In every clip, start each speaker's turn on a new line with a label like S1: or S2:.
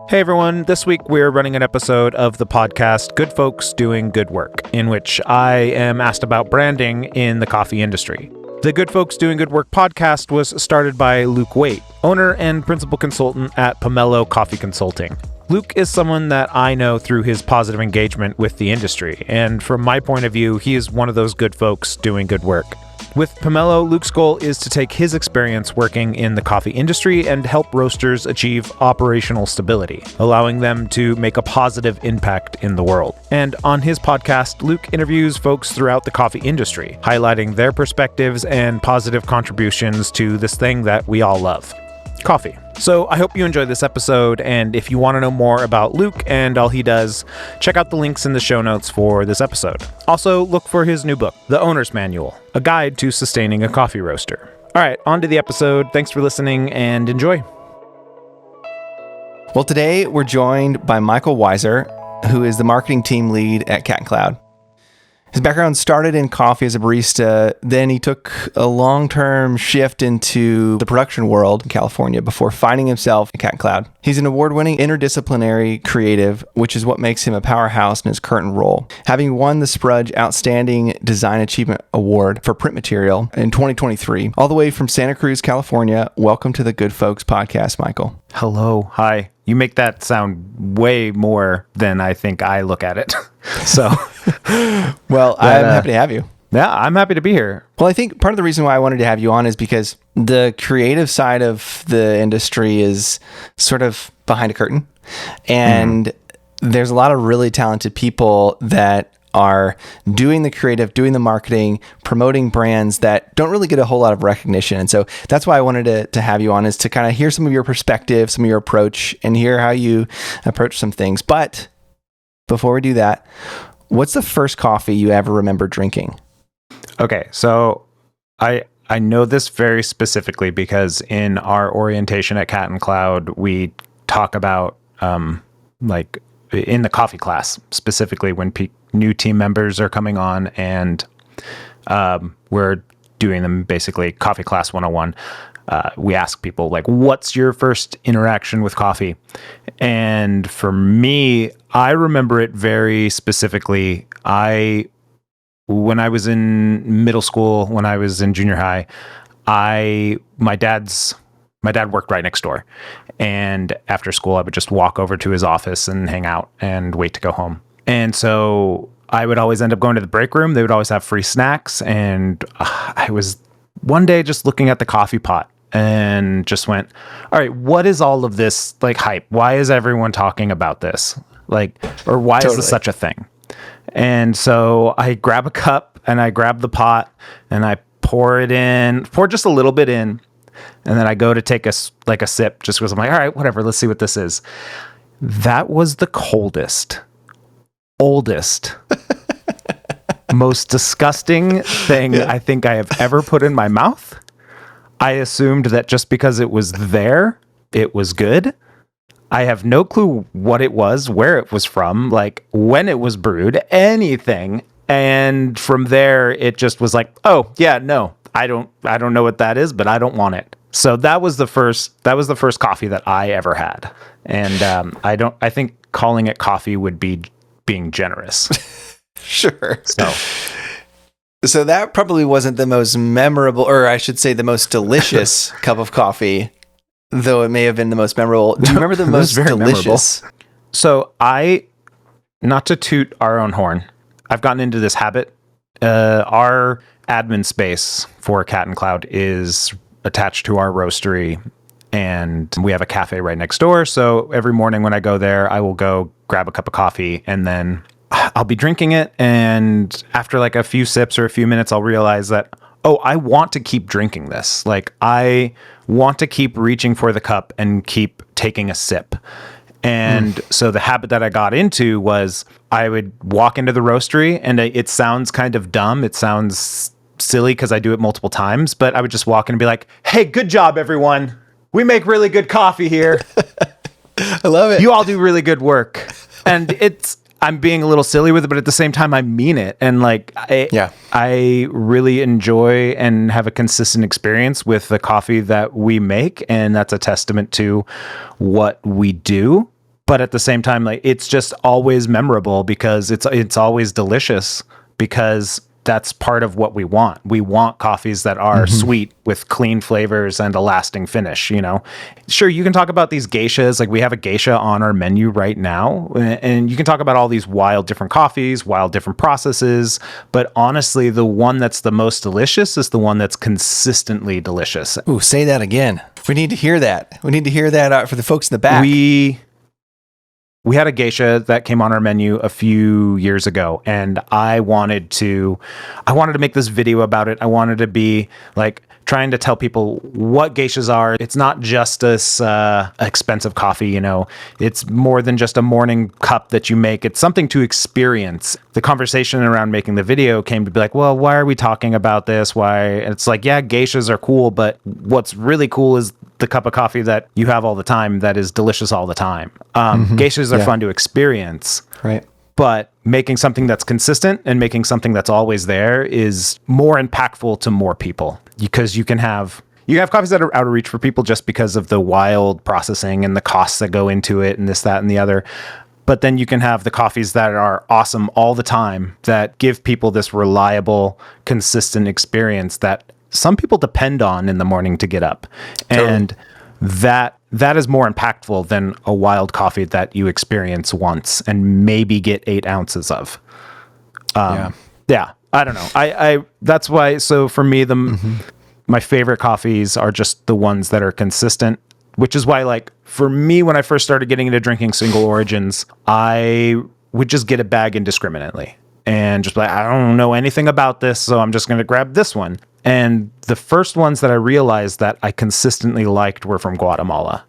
S1: Hey everyone, this week we're running an episode of the podcast Good Folks Doing Good Work, in which I am asked about branding in the coffee industry. The Good Folks Doing Good Work podcast was started by Luke Waite, owner and principal consultant at Pomelo Coffee Consulting. Luke is someone that I know through his positive engagement with the industry, and from my point of view, he is one of those good folks doing good work. With Pomelo, Luke's goal is to take his experience working in the coffee industry and help roasters achieve operational stability, allowing them to make a positive impact in the world. And on his podcast, Luke interviews folks throughout the coffee industry, highlighting their perspectives and positive contributions to this thing that we all love, coffee. So I hope you enjoy this episode, and if you want to know more about Luke and all he does, check out the links in the show notes for this episode. Also, look for his new book, The Owner's Manual, a guide to sustaining a coffee roaster. All right, on to the episode. Thanks for listening and enjoy.
S2: Well, today we're joined by Michael Weiser, who is the marketing team lead at Cat & Cloud. His background started in coffee as a barista, then he took a long-term shift into the production world in California before finding himself at Cat & Cloud. He's an award-winning interdisciplinary creative, which is what makes him a powerhouse in his current role. Having won the Sprudge Outstanding Design Achievement Award for print material in 2023, all the way from Santa Cruz, California, welcome to the Good Folks podcast, Michael.
S1: Hello. Hi. You make that sound way more than I think I look at it. So,
S2: well, I'm happy to have you.
S1: Yeah, I'm happy to be here.
S2: Well, I think part of the reason why I wanted to have you on is because the creative side of the industry is sort of behind a curtain. And there's a lot of really talented people that are doing the creative, doing the marketing, promoting brands that don't really get a whole lot of recognition. And so that's why I wanted to have you on, is to kind of hear some of your perspective, some of your approach, and hear how you approach some things. But before we do that, what's the first coffee you ever remember drinking?
S1: Okay, so I know this very specifically because in our orientation at Cat & Cloud, we talk about like in the coffee class, specifically when new team members are coming on, and we're doing them basically coffee class 101. We ask people, like, what's your first interaction with coffee? And for me, I remember it very specifically. When I was in middle school, when I was in junior high, my dad worked right next door. And after school, I would just walk over to his office and hang out and wait to go home. And so I would always end up going to the break room. They would always have free snacks. And I was one day just looking at the coffee pot and just went, all right, what is all of this like hype? Why is everyone talking about this? Like, or why is this such a thing? And so I grab a cup and I grab the pot and I pour just a little bit in. And then I go to take a sip just because I'm like, all right, whatever, let's see what this is. That was the coldest, oldest, most disgusting thing I think I have ever put in my mouth. I assumed that just because it was there, it was good. I have no clue what it was, where it was from, like when it was brewed, anything. And from there, it just was like, oh yeah, no, I don't know what that is, but I don't want it. So that was the first coffee that I ever had. And I think calling it coffee would be being generous.
S2: Sure. So that probably wasn't the most memorable, or I should say the most delicious cup of coffee, though it may have been the most memorable. Do you remember the most delicious?
S1: Memorable. So not to toot our own horn, I've gotten into this habit. Our admin space for Cat & Cloud is attached to our roastery, and we have a cafe right next door. So every morning when I go there, I will go grab a cup of coffee, and then I'll be drinking it. And after like a few sips or a few minutes, I'll realize that, oh, I want to keep drinking this. Like, I want to keep reaching for the cup and keep taking a sip. And so the habit that I got into was I would walk into the roastery, and it sounds kind of dumb. It sounds silly because I do it multiple times, but I would just walk in and be like, hey, good job, everyone. We make really good coffee here.
S2: I love it.
S1: You all do really good work. And I'm being a little silly with it, but at the same time, I mean it. And like, I really enjoy and have a consistent experience with the coffee that we make. And that's a testament to what we do. but at the same time, like it's just always memorable because it's always delicious because that's part of what we want. We want coffees that are sweet with clean flavors and a lasting finish, you know. Sure, you can talk about these geishas, like we have a geisha on our menu right now, and you can talk about all these wild different coffees, wild different processes, but honestly, the one that's the most delicious is the one that's consistently delicious.
S2: Ooh, say that again. We need to hear that. We need to hear that for the folks in the back.
S1: We had a geisha that came on our menu a few years ago, and I wanted to make this video about it. I wanted to be like trying to tell people what geishas are. It's not just this expensive coffee, you know. It's more than just a morning cup that you make. It's something to experience. The conversation around making the video came to be like, well, why are we talking about this? Why? It's like, yeah, geishas are cool, but what's really cool is the cup of coffee that you have all the time that is delicious all the time. Geishas are fun to experience.
S2: Right.
S1: But making something that's consistent and making something that's always there is more impactful to more people, because you have coffees that are out of reach for people just because of the wild processing and the costs that go into it and this, that, and the other. But then you can have the coffees that are awesome all the time that give people this reliable, consistent experience that some people depend on in the morning to get up. Totally. And that is more impactful than a wild coffee that you experience once and maybe get 8 ounces of. Yeah, I don't know. I that's why. So for me, my favorite coffees are just the ones that are consistent, which is why, like, for me, when I first started getting into drinking single origins, I would just get a bag indiscriminately and just like, I don't know anything about this, so I'm just going to grab this one. And the first ones that I realized that I consistently liked were from Guatemala.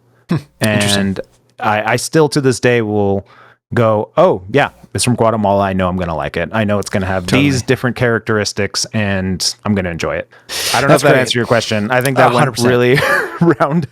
S1: And I still to this day will go, oh, yeah, it's from Guatemala. I know I'm going to like it. I know it's going to have these different characteristics and I'm going to enjoy it. I don't know if that answered your question. I think that 100%. Went really round.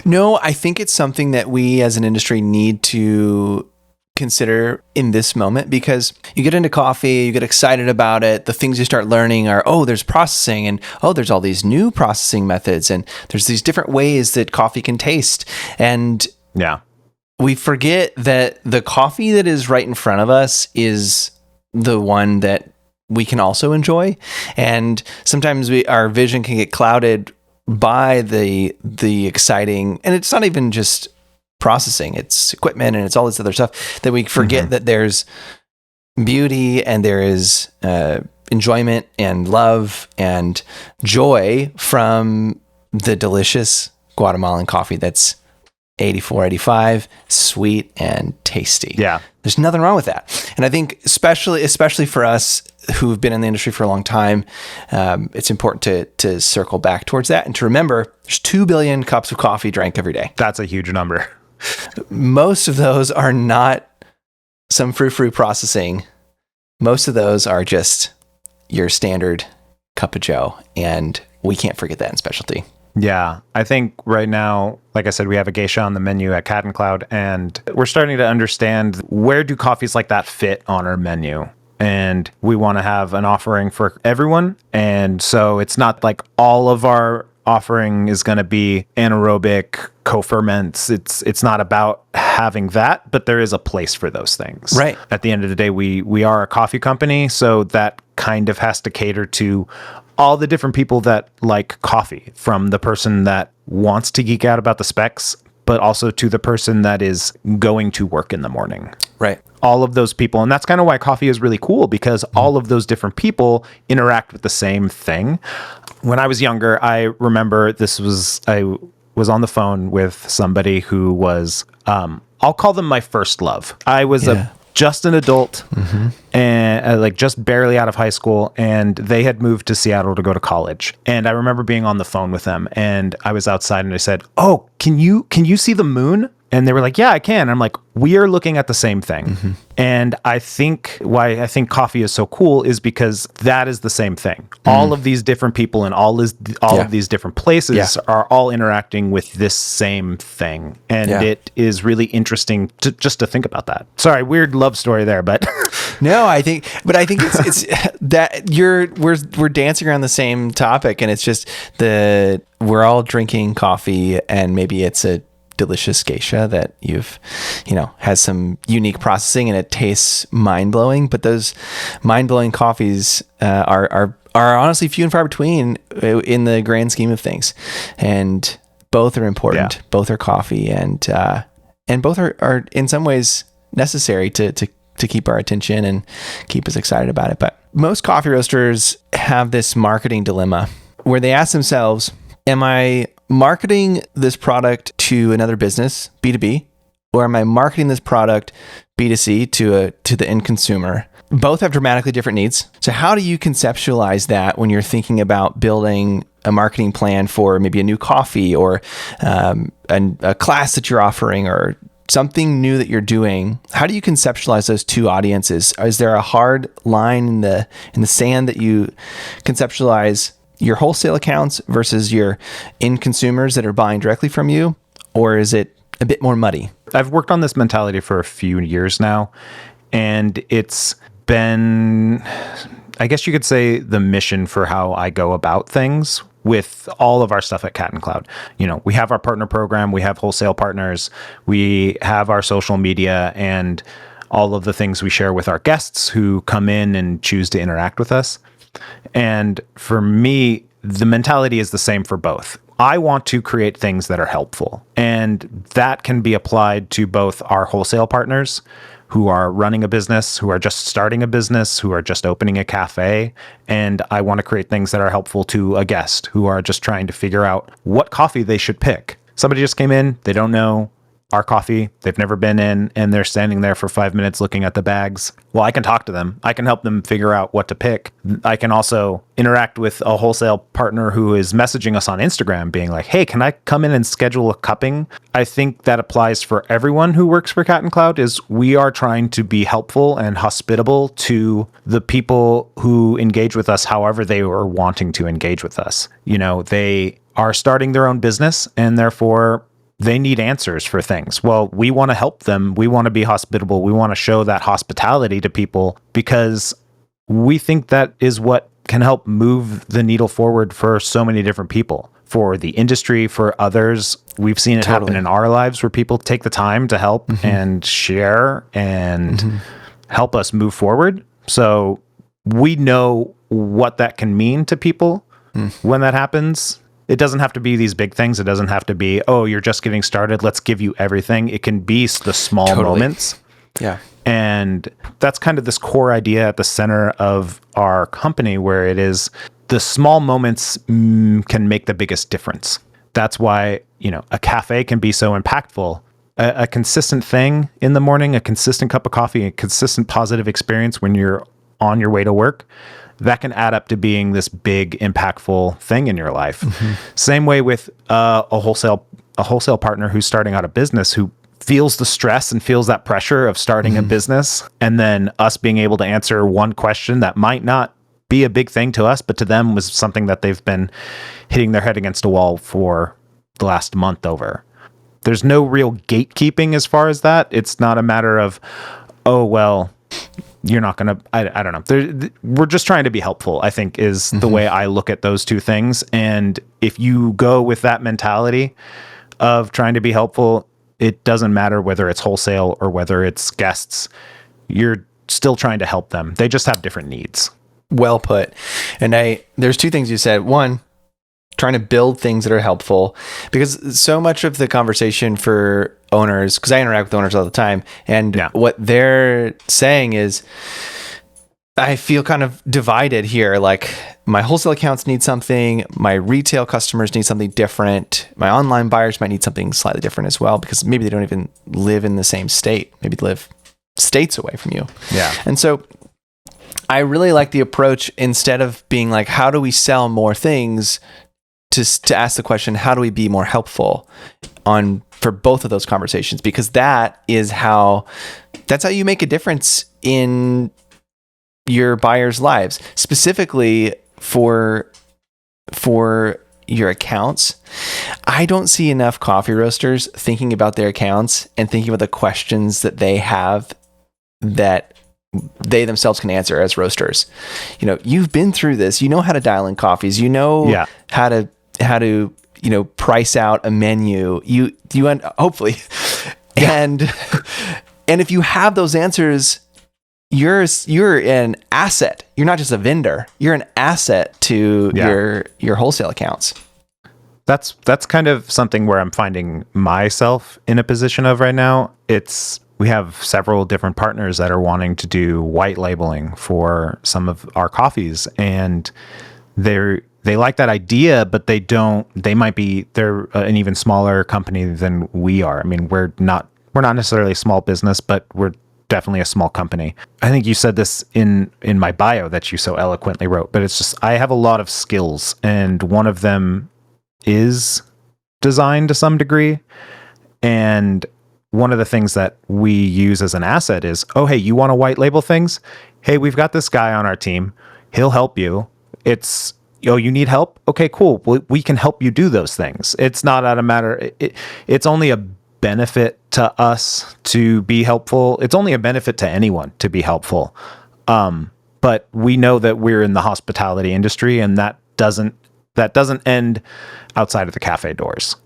S2: No, I think it's something that we as an industry need to consider in this moment, because you get into coffee, you get excited about it. The things you start learning are, oh, there's processing, and oh, there's all these new processing methods, and there's these different ways that coffee can taste. And
S1: yeah,
S2: we forget that the coffee that is right in front of us is the one that we can also enjoy. And sometimes our vision can get clouded by the exciting, and it's not even just processing, it's equipment and it's all this other stuff, that we forget that there's beauty and there is enjoyment and love and joy from the delicious Guatemalan coffee that's 84, 85, sweet and tasty.
S1: Yeah.
S2: There's nothing wrong with that. And I think especially for us who've been in the industry for a long time, it's important to circle back towards that and to remember there's 2 billion cups of coffee drank every day.
S1: That's a huge number.
S2: Most of those are not some frou-frou processing. Most of those are just your standard cup of joe, and we can't forget that in specialty.
S1: Yeah, I think right now, like I said, we have a geisha on the menu at Cat and Cloud, and we're starting to understand where do coffees like that fit on our menu. And we want to have an offering for everyone. And so it's not like all of our offering is going to be anaerobic co-ferments. It's not about having that, but there is a place for those things.
S2: Right.
S1: At the end of the day, we are a coffee company, so that kind of has to cater to all the different people that like coffee, from the person that wants to geek out about the specs, but also to the person that is going to work in the morning.
S2: Right. All
S1: of those people. And that's kind of why coffee is really cool, because all of those different people interact with the same thing. When I was younger, I remember I was on the phone with somebody who was, I'll call them my first love. I was just an adult and like just barely out of high school, and they had moved to Seattle to go to college. And I remember being on the phone with them, and I was outside and I said, "Oh, can you see the moon?" And they were like, "Yeah, I can." I'm like, we are looking at the same thing. And I think why I think coffee is so cool is because that is the same thing. All of these different people and all of these different places are all interacting with this same thing. And it is really interesting to think about that. Sorry, weird love story there, but
S2: no, I think it's that we're dancing around the same topic, and it's just we're all drinking coffee, and maybe it's a delicious geisha that has some unique processing and it tastes mind-blowing. But those mind-blowing coffees are honestly few and far between in the grand scheme of things. And both are important. Yeah. Both are coffee, and both are in some ways necessary to keep our attention and keep us excited about it. But most coffee roasters have this marketing dilemma where they ask themselves, am I marketing this product to another business, B2B, or am I marketing this product B2C to the end consumer? Both have dramatically different needs. So how do you conceptualize that when you're thinking about building a marketing plan for maybe a new coffee or a class that you're offering or something new that you're doing? How do you conceptualize those two audiences? Is there a hard line in the sand that you conceptualize your wholesale accounts versus your end consumers that are buying directly from you? Or is it a bit more muddy?
S1: I've worked on this mentality for a few years now, and it's been, I guess you could say, the mission for how I go about things with all of our stuff at Cat and Cloud. We have our partner program, we have wholesale partners, we have our social media, and all of the things we share with our guests who come in and choose to interact with us. And for me, the mentality is the same for both. I want to create things that are helpful, and that can be applied to both our wholesale partners who are running a business, who are just starting a business, who are just opening a cafe. And I want to create things that are helpful to a guest who are just trying to figure out what coffee they should pick. Somebody just came in, they don't know our coffee, they've never been in, and they're standing there for 5 minutes looking at the bags. Well, I can talk to them. I can help them figure out what to pick. I can also interact with a wholesale partner who is messaging us on Instagram being like, hey, can I come in and schedule a cupping? I think that applies for everyone who works for Cat and Cloud. Is we are trying to be helpful and hospitable to the people who engage with us however they are wanting to engage with us. They are starting their own business, and therefore they need answers for things. Well, we want to help them. We want to be hospitable. We want to show that hospitality to people because we think that is what can help move the needle forward for so many different people, for the industry, for others. We've seen it happen in our lives where people take the time to help and share and help us move forward. So we know what that can mean to people when that happens. It doesn't have to be these big things. It doesn't have to be, oh, you're just getting started, let's give you everything. It can be the small moments.
S2: Yeah.
S1: And that's kind of this core idea at the center of our company, where it is the small moments can make the biggest difference. That's why, a cafe can be so impactful. A consistent thing in the morning, a consistent cup of coffee, a consistent positive experience when you're on your way to work, that can add up to being this big, impactful thing in your life. Same way with a wholesale partner who's starting out a business, who feels the stress and feels that pressure of starting a business, and then us being able to answer one question that might not be a big thing to us, but to them was something that they've been hitting their head against a wall for the last month over. There's no real gatekeeping as far as that. It's not a matter of, oh, well, you're not going to, I don't know. We're just trying to be helpful, I think, is the way I look at those two things. And if you go with that mentality of trying to be helpful, it doesn't matter whether it's wholesale or whether it's guests. You're still trying to help them. They just have different needs.
S2: Well put. And there's two things you said. One, trying to build things that are helpful, because so much of the conversation for owners, because I interact with owners all the time, and what they're saying is, I feel kind of divided here. Like, my wholesale accounts need something, my retail customers need something different, my online buyers might need something slightly different as well, because maybe they don't even live in the same state. Maybe they live states away from you.
S1: Yeah.
S2: And so I really like the approach, instead of being like, how do we sell more things, to ask the question, how do we be more helpful for both of those conversations? Because that's how you make a difference in your buyers' lives, specifically for your accounts. I don't see enough coffee roasters thinking about their accounts and thinking about the questions that they have that they themselves can answer as roasters. You've been through this. You know how to dial in coffees. You know how to price out a menu. You end, hopefully, and if you have those answers, you're an asset. You're not just a vendor. You're an asset to your wholesale accounts.
S1: That's kind of something where I'm finding myself in a position of right now. We have several different partners that are wanting to do white labeling for some of our coffees, and they like that idea, but they're an even smaller company than we are. I mean, we're not necessarily a small business, but we're definitely a small company. I think you said this in my bio that you so eloquently wrote, but it's just, I have a lot of skills, and one of them is design to some degree. And one of the things that we use as an asset is, oh, hey, you want to white label things? Hey, we've got this guy on our team. He'll help you. It's, you need help? Okay, cool. We can help you do those things. It's not a matter, it's only a benefit to us to be helpful. It's only a benefit to anyone to be helpful. But we know that we're in the hospitality industry, and that doesn't end outside of the cafe doors.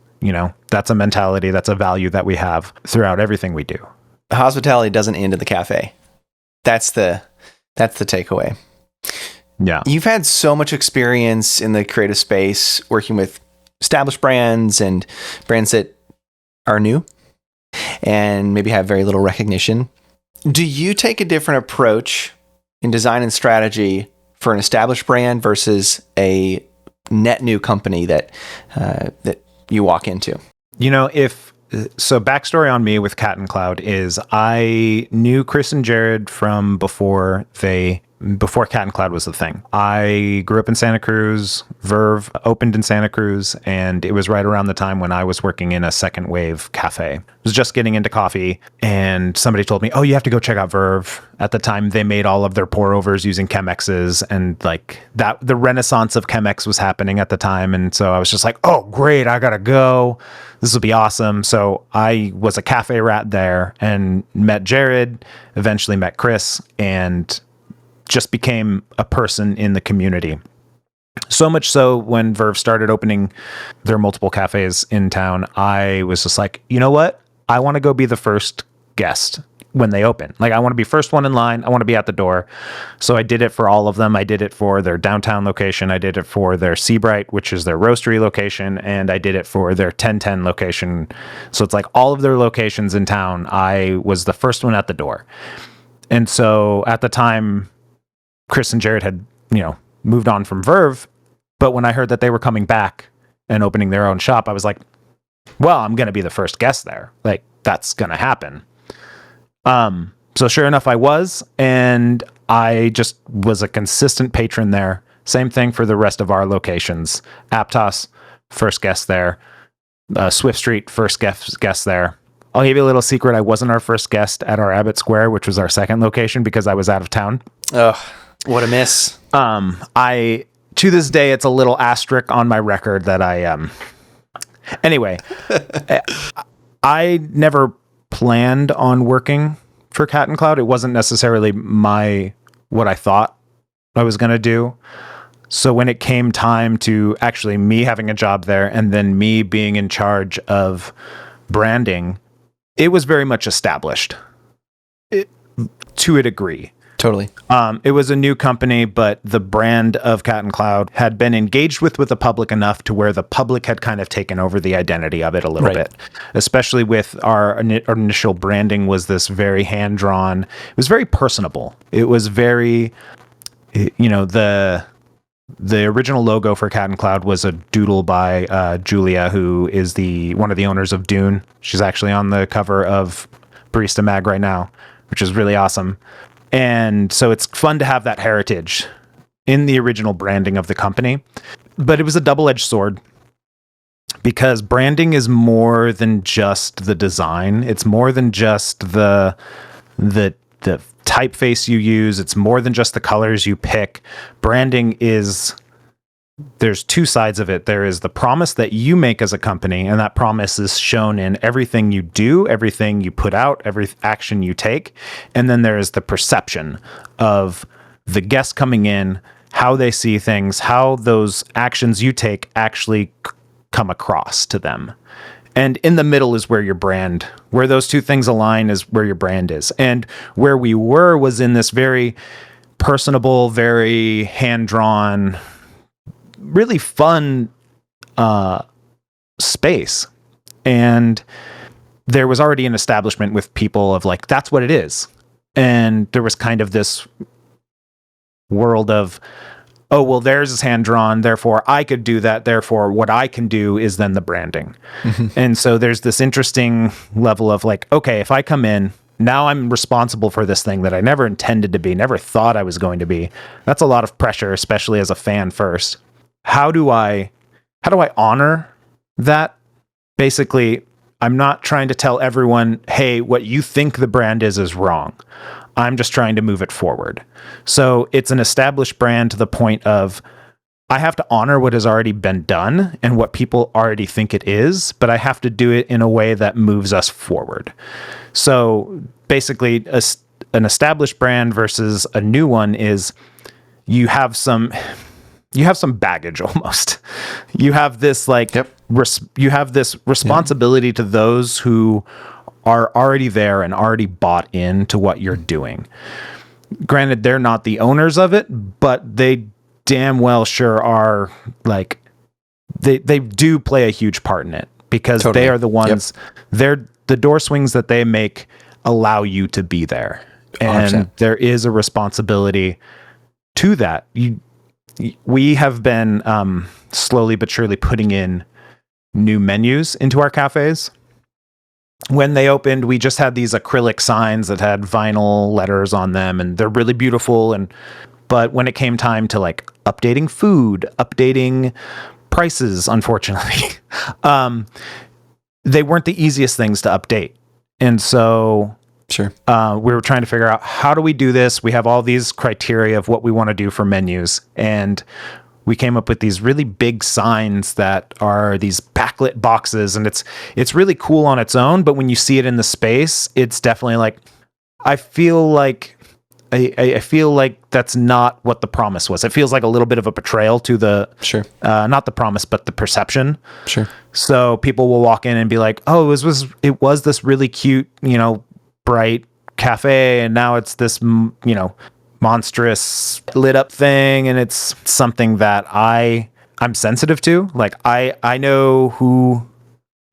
S1: That's a mentality, that's a value that we have throughout everything we do.
S2: Hospitality doesn't end in the cafe. That's the takeaway.
S1: Yeah.
S2: You've had so much experience in the creative space working with established brands and brands that are new and maybe have very little recognition. Do you take a different approach in design and strategy for an established brand versus a net new company that you walk into?
S1: So backstory on me with Cat and Cloud is I knew Chris and Jared from before Cat and Cloud was the thing. I grew up in Santa Cruz. Verve opened in Santa Cruz, and it was right around the time when I was working in a second wave cafe. I was just getting into coffee, and somebody told me, oh, you have to go check out Verve. At the time, they made all of their pour overs using Chemexes, and like that, the renaissance of Chemex was happening at the time. And so I was just like, oh, great, I gotta go. This will be awesome. So I was a cafe rat there and met Jared, eventually met Chris, and just became a person in the community. So much so when Verve started opening their multiple cafes in town, I was just like, you know what? I want to go be the first guest when they open. Like, I want to be first one in line. I want to be at the door. So I did it for all of them. I did it for their downtown location. I did it for their Seabright, which is their roastery location. And I did it for their 1010 location. So it's like all of their locations in town, I was the first one at the door. And so at the time, Chris and Jared had, moved on from Verve. But when I heard that they were coming back and opening their own shop, I was like, well, I'm going to be the first guest there. Like, that's going to happen. So sure enough, I was, and I just was a consistent patron there. Same thing for the rest of our locations. Aptos, first guest there. Swift Street, first guest there. I'll give you a little secret. I wasn't our first guest at our Abbott Square, which was our second location, because I was out of town.
S2: Oh, what a miss.
S1: To this day, it's a little asterisk on my record that anyway, I never planned on working for Cat and Cloud. It wasn't necessarily what I thought I was going to do. So when it came time to actually me having a job there and then me being in charge of branding, it was very much established to a degree.
S2: Totally.
S1: It was a new company, but the brand of Cat and Cloud had been engaged with the public enough to where the public had kind of taken over the identity of it a little bit, especially with our initial branding was this very hand-drawn. It was very personable. It was very, the original logo for Cat and Cloud was a doodle by Julia, who is one of the owners of Dune. She's actually on the cover of Barista Mag right now, which is really awesome. And so it's fun to have that heritage in the original branding of the company. But it was a double-edged sword, because branding is more than just the design. It's more than just the typeface you use. It's more than just the colors you pick. Branding there's two sides of it. There is the promise that you make as a company, and that promise is shown in everything you do, everything you put out, every action you take. And then there is the perception of the guests coming in, how they see things, how those actions you take actually come across to them. And in the middle is where where those two things align is where your brand is. And where we were was in this very personable, very hand-drawn, really fun space. And there was already an establishment with people of like, that's what it is. And there was kind of this world of, oh, well, theirs is hand drawn, therefore I could do that. Therefore, what I can do is then the branding. And so there's this interesting level of like, okay, if I come in, now I'm responsible for this thing that I never intended to be, never thought I was going to be. That's a lot of pressure, especially as a fan first. How do I honor that? Basically, I'm not trying to tell everyone, hey, what you think the brand is wrong. I'm just trying to move it forward. So it's an established brand to the point of I have to honor what has already been done and what people already think it is, but I have to do it in a way that moves us forward. So basically, an established brand versus a new one is you have some baggage almost. You have this like you have this responsibility to those who are already there and already bought into what you're doing. Granted, they're not the owners of it, but they damn well sure are. Like they do play a huge part in it because they are the ones. They're the door swings that they make allow you to be there, and
S2: 100%.
S1: there is a responsibility to that. We have been slowly but surely putting in new menus into our cafes. When they opened, we just had these acrylic signs that had vinyl letters on them, and they're really beautiful. But when it came time to like updating food, updating prices, unfortunately, they weren't the easiest things to update. And so
S2: Sure.
S1: We were trying to figure out, how do we do this? We have all these criteria of what we want to do for menus. And we came up with these really big signs that are these backlit boxes. And it's really cool on its own. But when you see it in the space, it's definitely like, I feel like that's not what the promise was. It feels like a little bit of a betrayal to the, not the promise, but the perception.
S2: Sure.
S1: So people will walk in and be like, oh, it was this really cute, bright cafe, and now it's this, monstrous lit up thing, and it's something that I'm sensitive to. Like I know who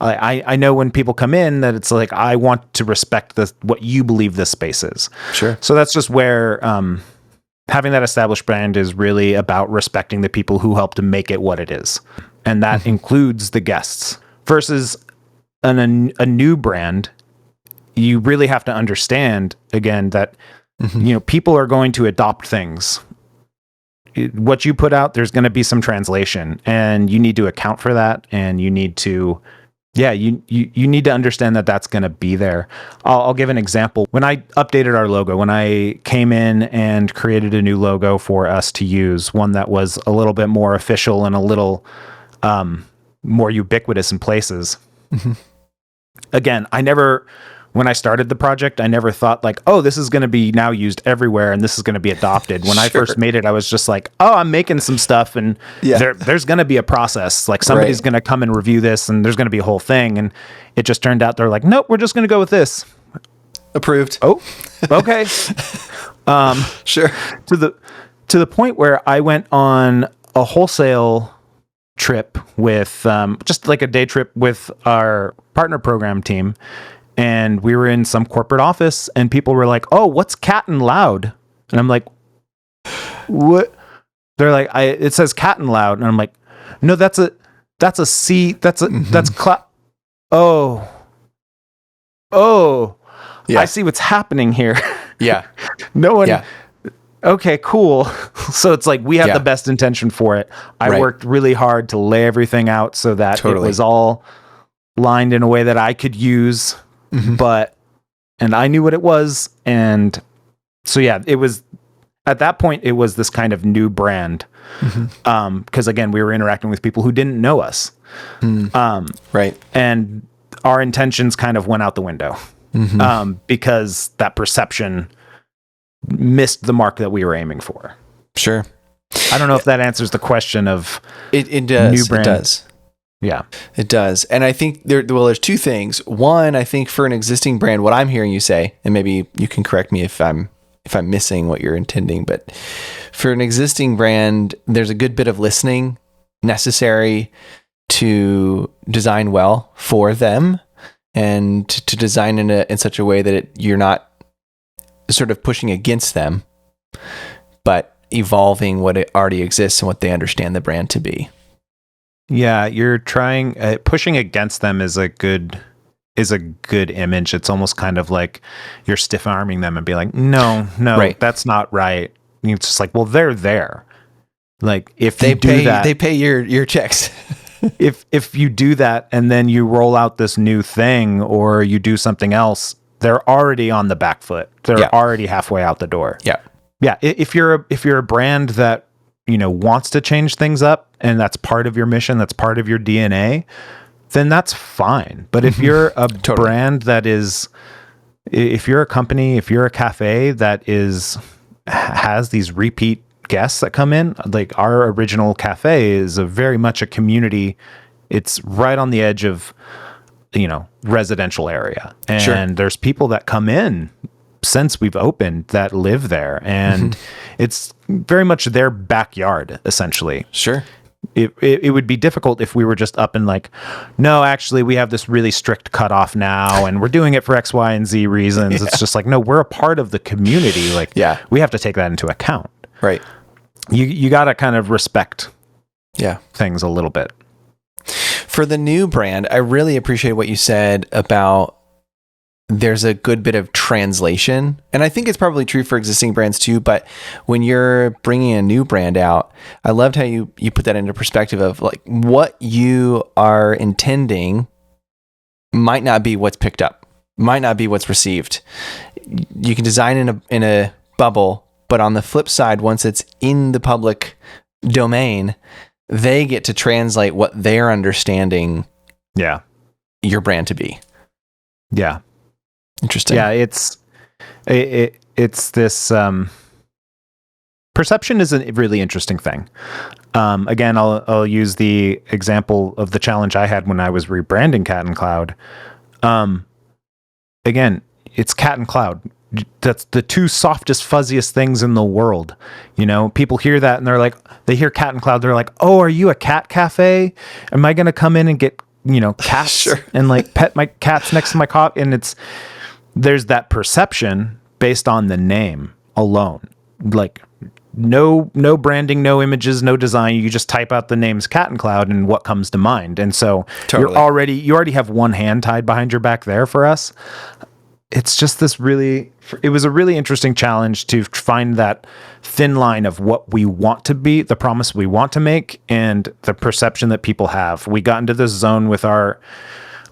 S1: I know when people come in that it's like, I want to respect what you believe this space is.
S2: Sure.
S1: So that's just where having that established brand is really about respecting the people who help to make it what it is. And that includes the guests versus a new brand. You really have to understand again that, people are going to adopt things. What you put out, there's going to be some translation, and you need to account for that. And you need to, you need to understand that that's going to be there. I'll give an example. When I updated our logo, when I came in and created a new logo for us to use, one that was a little bit more official and a little more ubiquitous in places. Again, when I started the project, I never thought like, oh, this is going to be now used everywhere and this is going to be adopted. When I first made it, I was just like, oh, I'm making some stuff, and there's going to be a process. Like somebody's going to come and review this, and there's going to be a whole thing. And it just turned out they're like, nope, we're just going to go with this.
S2: Approved.
S1: Oh, okay.
S2: Sure.
S1: To the point where I went on a wholesale trip with just like a day trip with our partner program team. And we were in some corporate office, and people were like, oh, what's Cat and Loud? And I'm like, what? They're like, it says Cat and Loud. And I'm like, no, that's a C. That's oh, yeah. I see what's happening here.
S2: Yeah.
S1: No one. Yeah. Okay, cool. So it's like, we have the best intention for it. I worked really hard to lay everything out so that it was all lined in a way that I could use. And I knew what it was. And so, it was at that point, it was this kind of new brand. Cause again, we were interacting with people who didn't know us. And our intentions kind of went out the window, because that perception missed the mark that we were aiming for.
S2: Sure.
S1: I don't know if that answers the question of
S2: it does.
S1: new brand.
S2: It does.
S1: Yeah.
S2: It does. And I think there's two things. One, I think for an existing brand, what I'm hearing you say, and maybe you can correct me if I'm missing what you're intending, but for an existing brand, there's a good bit of listening necessary to design well for them, and to design in such a way that you're not sort of pushing against them, but evolving what it already exists and what they understand the brand to be.
S1: Yeah, you're trying pushing against them is a good image. It's almost kind of like you're stiff arming them and be like, no,
S2: right.
S1: That's not right. And it's just like, well, they're there. Like if
S2: they
S1: you do
S2: pay,
S1: that,
S2: they pay your checks.
S1: if you do that and then you roll out this new thing or you do something else, they're already on the back foot. They're already halfway out the door.
S2: Yeah.
S1: Yeah. If you're a brand that, wants to change things up and that's part of your mission, that's part of your DNA, then that's fine. But if you're a brand that is, if you're a company, if you're a cafe that has these repeat guests that come in, like our original cafe is very much a community. It's right on the edge of, residential area. And there's people that come in since we've opened that live there, and it's very much their backyard essentially.
S2: Sure.
S1: It would be difficult if we were just up and like, no, actually we have this really strict cutoff now and we're doing it for X, Y, and Z reasons. It's just like, no, we're a part of the community. Like, we have to take that into account.
S2: Right.
S1: You got to kind of respect things a little bit.
S2: For the new brand, I really appreciate what you said about there's a good bit of translation. And I think it's probably true for existing brands too. But when you're bringing a new brand out, I loved how you put that into perspective of like what you are intending might not be what's picked up, might not be what's received. You can design in a bubble, but on the flip side, once it's in the public domain, they get to translate what they're understanding your brand to be.
S1: Yeah.
S2: Interesting.
S1: Yeah, it's this perception is a really interesting thing. Again, I'll use the example of the challenge I had when I was rebranding Cat and Cloud. Again, it's Cat and Cloud. That's the two softest, fuzziest things in the world. People hear that and they're like, they hear Cat and Cloud. They're like, oh, are you a cat cafe? Am I going to come in and get, cats and like pet my cats next to my coffee? And there's that perception based on the name alone. Like no branding, no images, no design. You just type out the names Cat and Cloud and what comes to mind. And so you already have one hand tied behind your back there for us. It's just it was a really interesting challenge to find that thin line of what we want to be, the promise we want to make, and the perception that people have. We got into this zone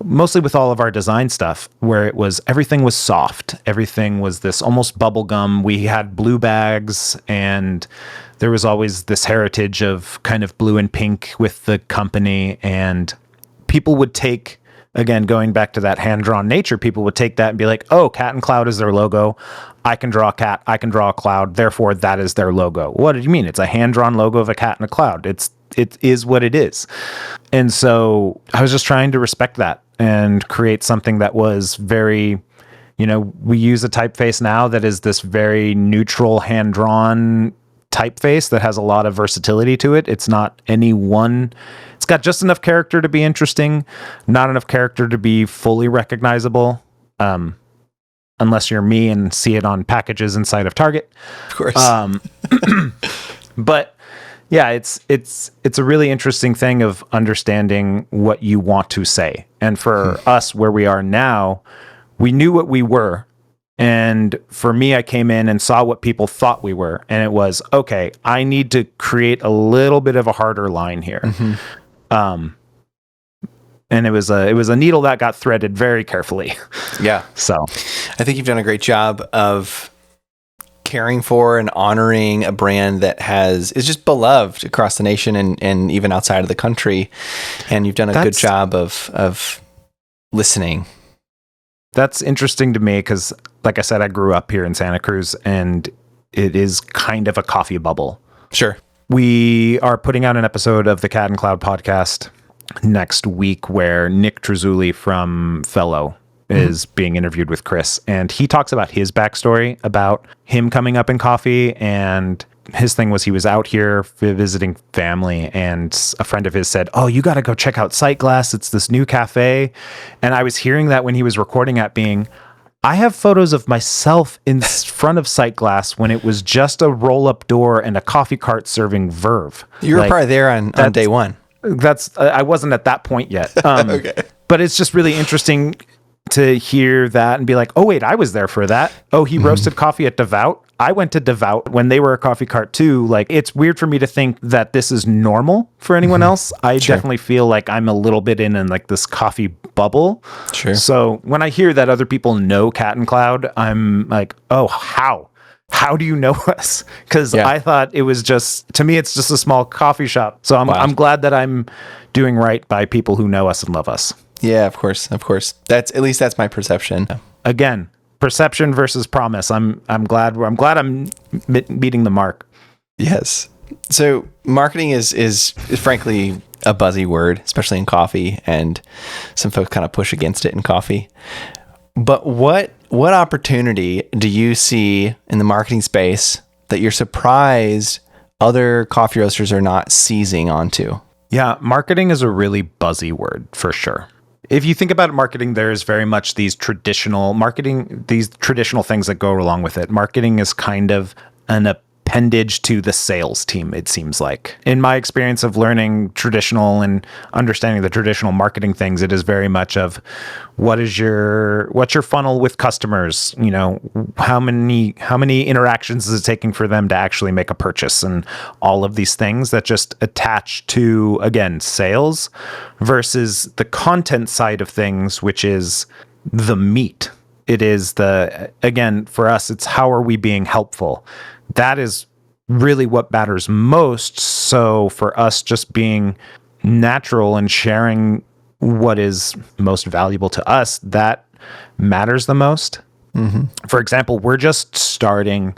S1: mostly with all of our design stuff, where everything was soft. Everything was this almost bubble gum. We had blue bags, and there was always this heritage of kind of blue and pink with the company. And people would take, again, going back to that hand-drawn nature, people would take that and be like, oh, Cat and Cloud is their logo. I can draw a cat. I can draw a cloud. Therefore, that is their logo. What do you mean? It's a hand-drawn logo of a cat and a cloud. It is what it is. And so I was just trying to respect that and create something that was very, we use a typeface now that is this very neutral hand-drawn typeface that has a lot of versatility to it. It's not any one. It's got just enough character to be interesting, not enough character to be fully recognizable, unless you're me and see it on packages inside of Target.
S2: Of course.
S1: But yeah, it's a really interesting thing of understanding what you want to say. And for us, where we are now, we knew what we were. And for me, I came in and saw what people thought we were. And it was, okay, I need to create a little bit of a harder line here. And it was a needle that got threaded very carefully. Yeah. So
S2: I think you've done a great job of caring for and honoring a brand that is just beloved across the nation and even outside of the country. And you've done a good job of listening.
S1: That's interesting to me because, like I said, I grew up here in Santa Cruz, and it is kind of a coffee bubble.
S2: Sure.
S1: We are putting out an episode of the Cat and Cloud podcast next week where Nick Trezulli from Fellow is being interviewed with Chris, and he talks about his backstory about him coming up in coffee. And his thing was he was out here visiting family, and a friend of his said, "Oh, you got to go check out Sightglass. It's this new cafe." And I was hearing that when he was recording at being, I have photos of myself in front of Sightglass when it was just a roll-up door and a coffee cart serving Verve.
S2: You were probably there on day one.
S1: I wasn't at that point yet.
S2: Okay.
S1: But it's just really interesting to hear that and be like, oh, wait, I was there for that. Oh, he roasted coffee at Devout. I went to Devout when they were a coffee cart too. Like, it's weird for me to think that this is normal for anyone else. I definitely feel like I'm a little bit in like this coffee bubble.
S2: Sure.
S1: So when I hear that other people know Cat and Cloud, I'm like, oh, how? How do you know us? Because I thought it was just, to me, it's just a small coffee shop. So I'm glad that I'm doing right by people who know us and love us.
S2: Yeah, of course. That's my perception.
S1: Again, perception versus promise. I'm glad I'm meeting the mark.
S2: Yes. So marketing is frankly a buzzy word, especially in coffee, and some folks kind of push against it in coffee. But what opportunity do you see in the marketing space that you're surprised other coffee roasters are not seizing onto?
S1: Yeah, marketing is a really buzzy word for sure. If you think about marketing, there's very much these traditional things that go along with it. Marketing is kind of an appendage to the sales team, it seems like. In my experience of learning traditional and understanding the traditional marketing things, it is very much of what's your funnel with customers, how many interactions is it taking for them to actually make a purchase, and all of these things that just attach to, again, sales versus the content side of things, which is the meat. It is again, for us, it's how are we being helpful? That is really what matters most. So for us, just being natural and sharing what is most valuable to us, that matters the most. Mm-hmm. For example, we're just starting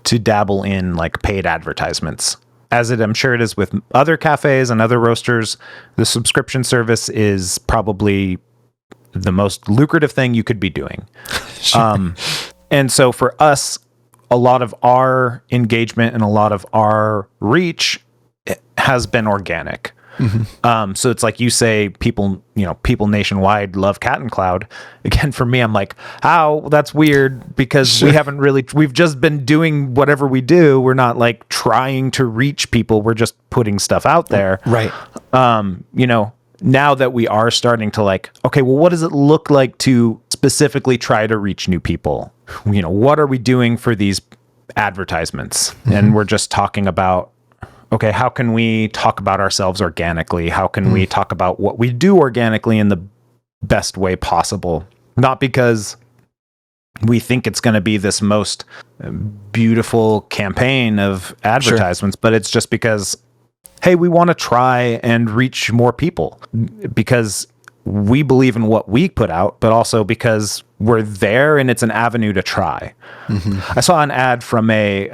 S1: to dabble in like paid advertisements. As I'm sure it is with other cafes and other roasters, the subscription service is probably the most lucrative thing you could be doing. Sure. And so for us, a lot of our engagement and a lot of our reach has been organic. Mm-hmm. So it's like you say, people nationwide love Cat and Cloud. Again, for me, I'm like, how? That's weird because we've just been doing whatever we do. We're not like trying to reach people. We're just putting stuff out there.
S2: Right.
S1: Now that we are starting to like, okay, well, what does it look like to specifically try to reach new people? What are we doing for these advertisements? Mm-hmm. And we're just talking about, okay, how can we talk about ourselves organically? How can we talk about what we do organically in the best way possible? Not because we think it's going to be this most beautiful campaign of advertisements, but it's just because, hey, we want to try and reach more people because we believe in what we put out, but also because we're there and it's an avenue to try. Mm-hmm. I saw an ad from a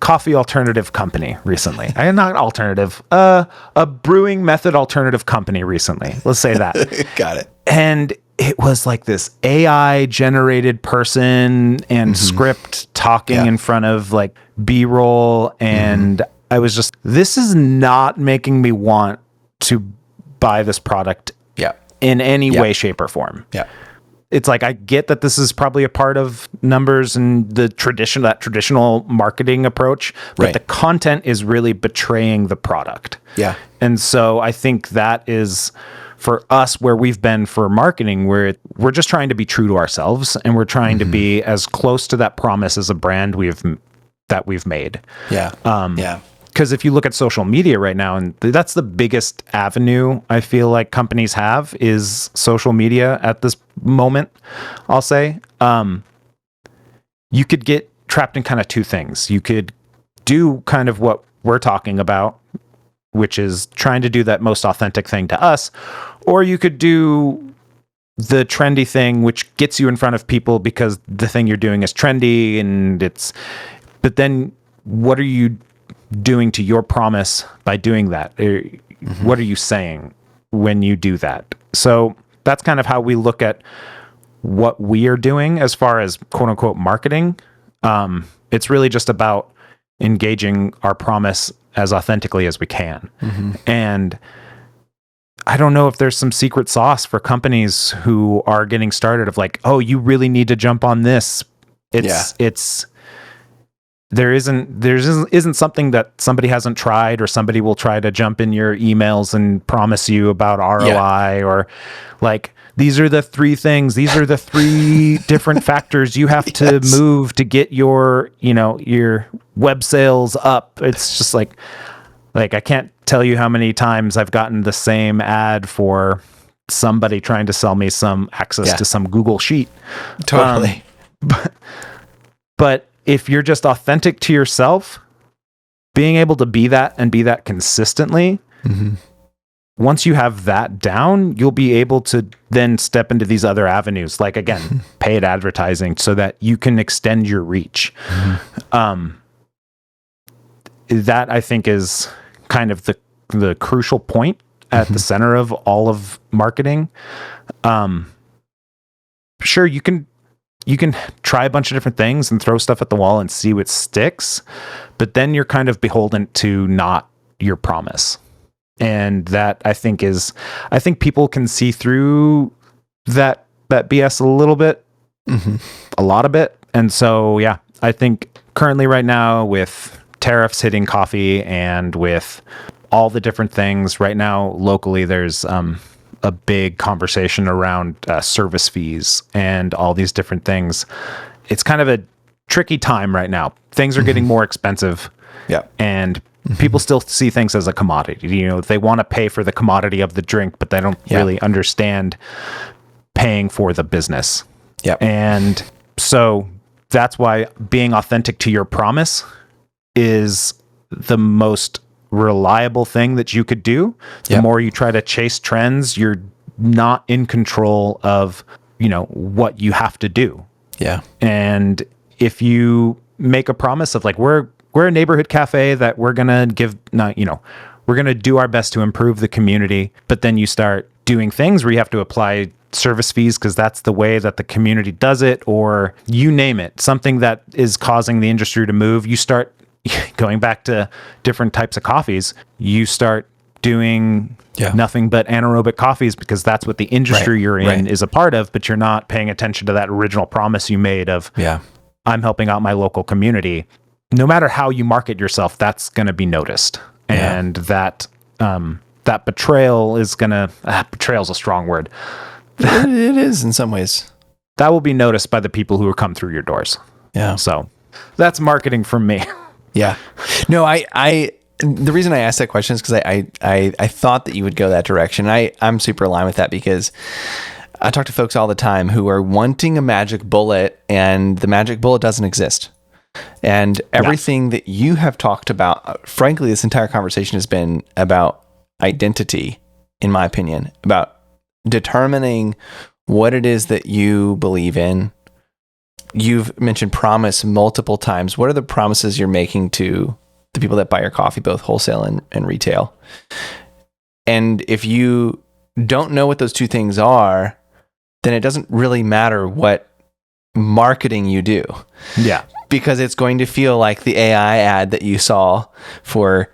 S1: coffee alternative company recently. Not alternative, a brewing method alternative company recently. Let's say that.
S2: Got it.
S1: And it was like this AI generated person and script talking in front of like B-roll. And I was just, this is not making me want to buy this product in any way, shape, or form.
S2: Yeah.
S1: It's like, I get that this is probably a part of numbers and that traditional marketing approach, but the content is really betraying the product.
S2: Yeah.
S1: And so I think that is for us where we've been for marketing, where we're just trying to be true to ourselves and we're trying to be as close to that promise as a brand that we've made.
S2: Yeah.
S1: Because if you look at social media right now, and that's the biggest avenue I feel like companies have is social media at this moment, I'll say. You could get trapped in kind of two things. You could do kind of what we're talking about, which is trying to do that most authentic thing to us, or you could do the trendy thing, which gets you in front of people because the thing you're doing is trendy but then what are you doing to your promise by doing that? What are you saying? when you do that. So that's kind of how we look at what we are doing as far as quote unquote marketing. It's really just about engaging our promise as authentically as we can. And I don't know if there's some secret sauce for companies who are getting started of like, oh, you really need to jump on this. There isn't something that somebody hasn't tried, or somebody will try to jump in your emails and promise you about ROI, or like, these are the three things, these are the three different factors you have to move to get your web sales up. It's just like I can't tell you how many times I've gotten the same ad for somebody trying to sell me some access to some Google sheet.
S2: Totally.
S1: But if you're just authentic to yourself, being able to be that and be that consistently, once you have that down, you'll be able to then step into these other avenues, like, again, paid advertising, so that you can extend your reach. That, I think, is kind of the crucial point at the center of all of marketing. Sure, you can try a bunch of different things and throw stuff at the wall and see what sticks, but then you're kind of beholden to not your promise. And that, I think people can see through that BS a little bit, a lot of it. And so, yeah, I think currently right now, with tariffs hitting coffee and with all the different things right now locally, there's a big conversation around service fees and all these different things. It's kind of a tricky time right now. Things are getting more expensive. And people still see things as a commodity. They want to pay for the commodity of the drink, but they don't really understand paying for the business. And so that's why being authentic to your promise is the most reliable thing that you could do. The more you try to chase trends, you're not in control of, what you have to do. And if you make a promise of like, we're a neighborhood cafe that we're going to we're going to do our best to improve the community, but then you start doing things where you have to apply service fees because that's the way that the community does it, or you name it, something that is causing the industry to move, you start going back to different types of coffees, you start doing nothing but anaerobic coffees because that's what the industry you're in is a part of, but you're not paying attention to that original promise you made of, I'm helping out my local community. No matter how you market yourself, that's going to be noticed. And that betrayal is going to, betrayal's a strong word.
S2: It is in some ways.
S1: That will be noticed by the people who will come through your doors. So that's marketing from me.
S2: No, the reason I asked that question is because I thought that you would go that direction. I'm super aligned with that because I talk to folks all the time who are wanting a magic bullet, and the magic bullet doesn't exist. And everything that you have talked about, frankly, this entire conversation has been about identity, in my opinion, about determining what it is that you believe in. You've mentioned promise multiple times. What are the promises you're making to the people that buy your coffee, both wholesale and retail? And if you don't know what those two things are, then it doesn't really matter what marketing you do. Because it's going to feel like the AI ad that you saw for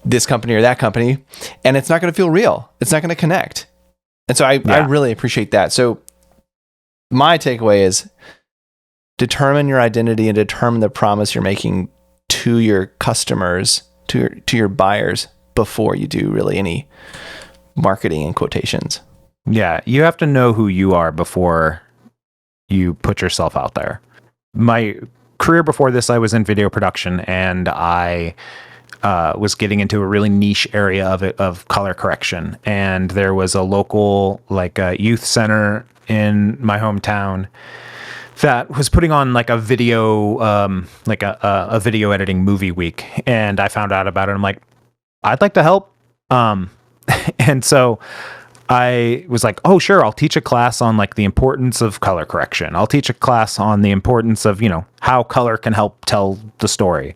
S2: this company or that company, and it's not going to feel real. It's not going to connect. And so I really appreciate that. So my takeaway is determine your identity and determine the promise you're making to your customers, to your buyers, before you do really any marketing in quotations.
S1: You have to know who you are before you put yourself out there. My career before this, I was in video production, and I was getting into a really niche area of color correction. And there was a local youth center in my hometown that was putting on like a video, a video editing movie week. And I found out about it. I'm like, I'd like to help. And so I was like, oh, sure, I'll teach a class on like the importance of color correction. I'll teach a class on the importance of, how color can help tell the story.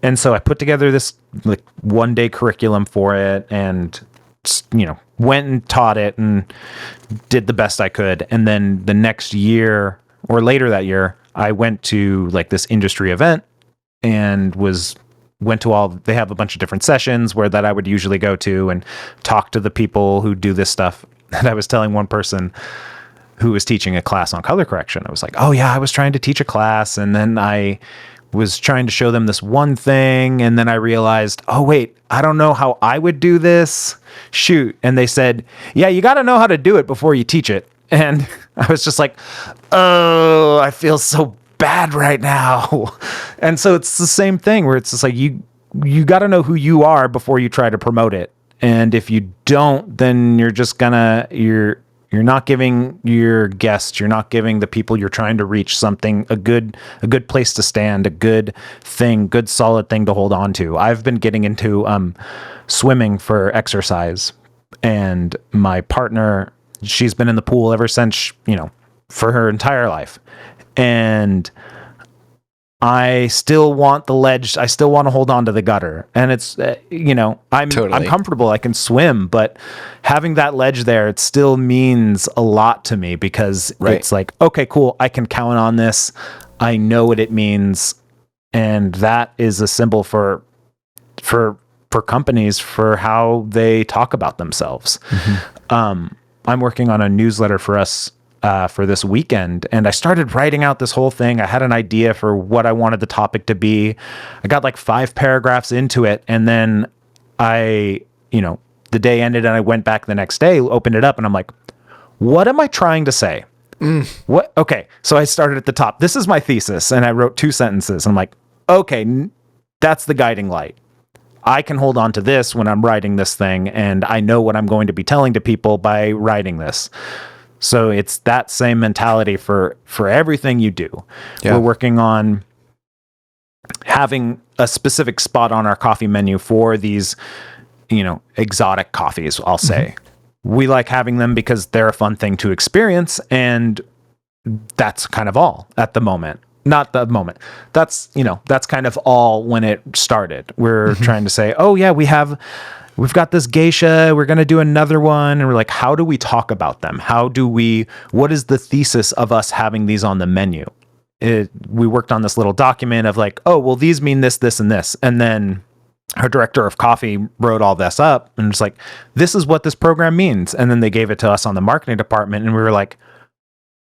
S1: And so I put together this like 1-day curriculum for it and, went and taught it and did the best I could. And then the next year or later that year, I went to like this industry event and went to they have a bunch of different sessions where that I would usually go to and talk to the people who do this stuff. And I was telling one person who was teaching a class on color correction, I was like, oh yeah, I was trying to teach a class, and then I was trying to show them this one thing, and then I realized, oh wait, I don't know how I would do this. Shoot. And they said, yeah, you got to know how to do it before you teach it. And I was just like, oh, I feel so bad right now. And so it's the same thing where it's just like you got to know who you are before you try to promote it. And if you don't, then you're just you're not giving your guests, you're not giving the people you're trying to reach something, a good place to stand, a good solid thing to hold on to. I've been getting into swimming for exercise, and my partner, she's been in the pool ever since, for her entire life. And I still want the ledge. I still want to hold on to the gutter. And it's, I'm comfortable. I can swim, but having that ledge there, it still means a lot to me because it's like, okay, cool. I can count on this. I know what it means. And that is a symbol for companies, for how they talk about themselves. Mm-hmm. I'm working on a newsletter for us for this weekend, and I started writing out this whole thing. I had an idea for what I wanted the topic to be. I got like 5 paragraphs into it, and then the day ended, and I went back the next day, opened it up, and I'm like, what am I trying to say? What? Okay, so I started at the top. This is my thesis, and I wrote 2 sentences. I'm like, okay, that's the guiding light. I can hold on to this when I'm writing this thing, and I know what I'm going to be telling to people by writing this. So it's that same mentality for everything you do. Yeah. We're working on having a specific spot on our coffee menu for these, exotic coffees, I'll say. Mm-hmm. We like having them because they're a fun thing to experience, and that's kind of all at the moment. Not the moment. That's kind of all when it started. We're trying to say, oh yeah, we've got this geisha, we're going to do another one. And we're like, how do we talk about them? What is the thesis of us having these on the menu? We worked on this little document of like, oh, well, these mean this, this, and this. And then our director of coffee wrote all this up and it's like, this is what this program means. And then they gave it to us on the marketing department. And we were like,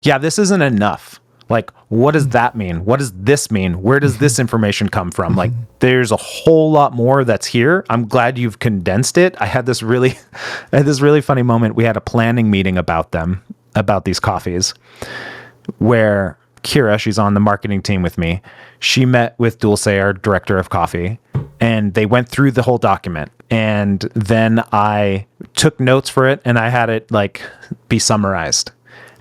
S1: yeah, this isn't enough. Like, what does that mean? What does this mean? Where does this information come from? Like, there's a whole lot more that's here. I'm glad you've condensed it. I had this really funny moment. We had a planning meeting about these coffees, where Kira, she's on the marketing team with me. She met with Dulce, our director of coffee, and they went through the whole document. And then I took notes for it, and I had it like be summarized.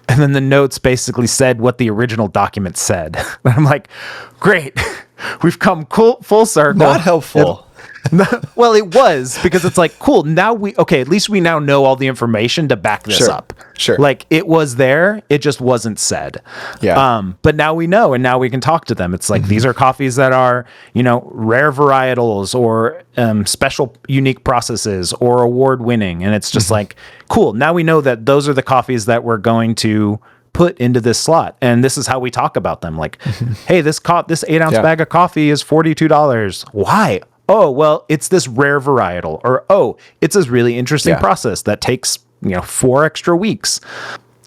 S1: And then the notes basically said what the original document said. And I'm like, great, we've come full circle.
S2: Not helpful.
S1: Well, it was, because it's like, cool, now at least we now know all the information to back this up.
S2: Sure.
S1: Like, it was there, it just wasn't said.
S2: Yeah.
S1: But now we know, and now we can talk to them. It's like, these are coffees that are, rare varietals or special unique processes or award winning. And it's just like, cool, now we know that those are the coffees that we're going to put into this slot, and this is how we talk about them. Like, hey, this 8-ounce bag of coffee is $42. Why? Oh, well, it's this rare varietal, or, oh, it's this really interesting process that takes, 4 extra weeks.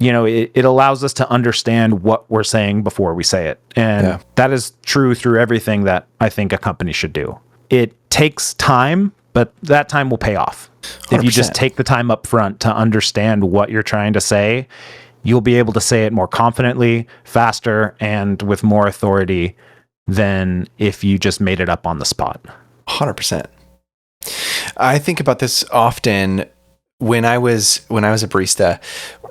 S1: It allows us to understand what we're saying before we say it. And that is true through everything that I think a company should do. It takes time, but that time will pay off. 100%. If you just take the time up front to understand what you're trying to say, you'll be able to say it more confidently, faster, and with more authority than if you just made it up on the spot.
S2: 100%. I think about this often. When I was a barista,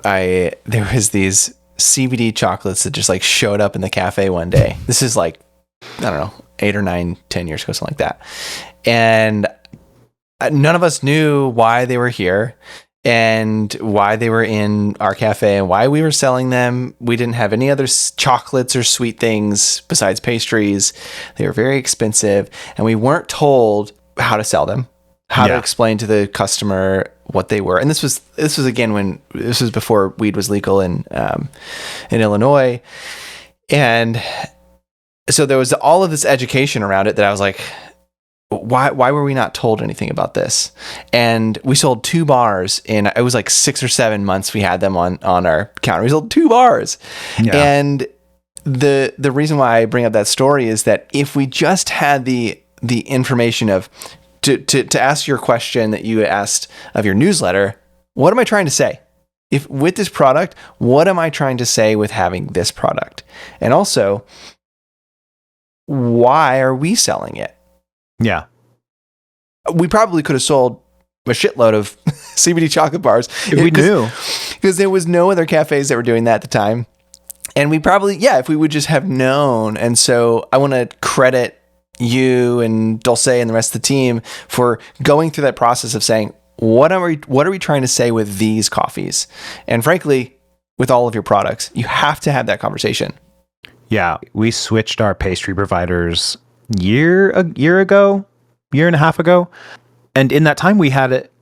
S2: there was these CBD chocolates that just like showed up in the cafe one day. This is like, I don't know, 8 or 9, 10 years ago, something like that. And none of us knew why they were here and why they were in our cafe and why we were selling them. We didn't have any other chocolates or sweet things besides pastries. They were very expensive, and we weren't told how to sell them. how to explain to the customer what they were. And this was again this was before weed was legal in Illinois. And so there was all of this education around it that I was like, why were we not told anything about this? And we sold 2 bars it was like 6 or 7 months we had them on our counter. We sold 2 bars. Yeah. And the reason why I bring up that story is that if we just had the information of to ask your question that you asked of your newsletter, what am I trying to say? If with this product, what am I trying to say with having this product? And also, why are we selling it?
S1: Yeah.
S2: We probably could have sold a shitload of CBD chocolate bars.
S1: If we knew.
S2: Because there was no other cafes that were doing that at the time. And we probably, if we would just have known. And so I want to credit you and Dulce and the rest of the team for going through that process of saying, what are we trying to say with these coffees? And frankly, with all of your products, you have to have that conversation.
S1: Yeah. We switched our pastry providers a year and a half ago. And in that time we had it,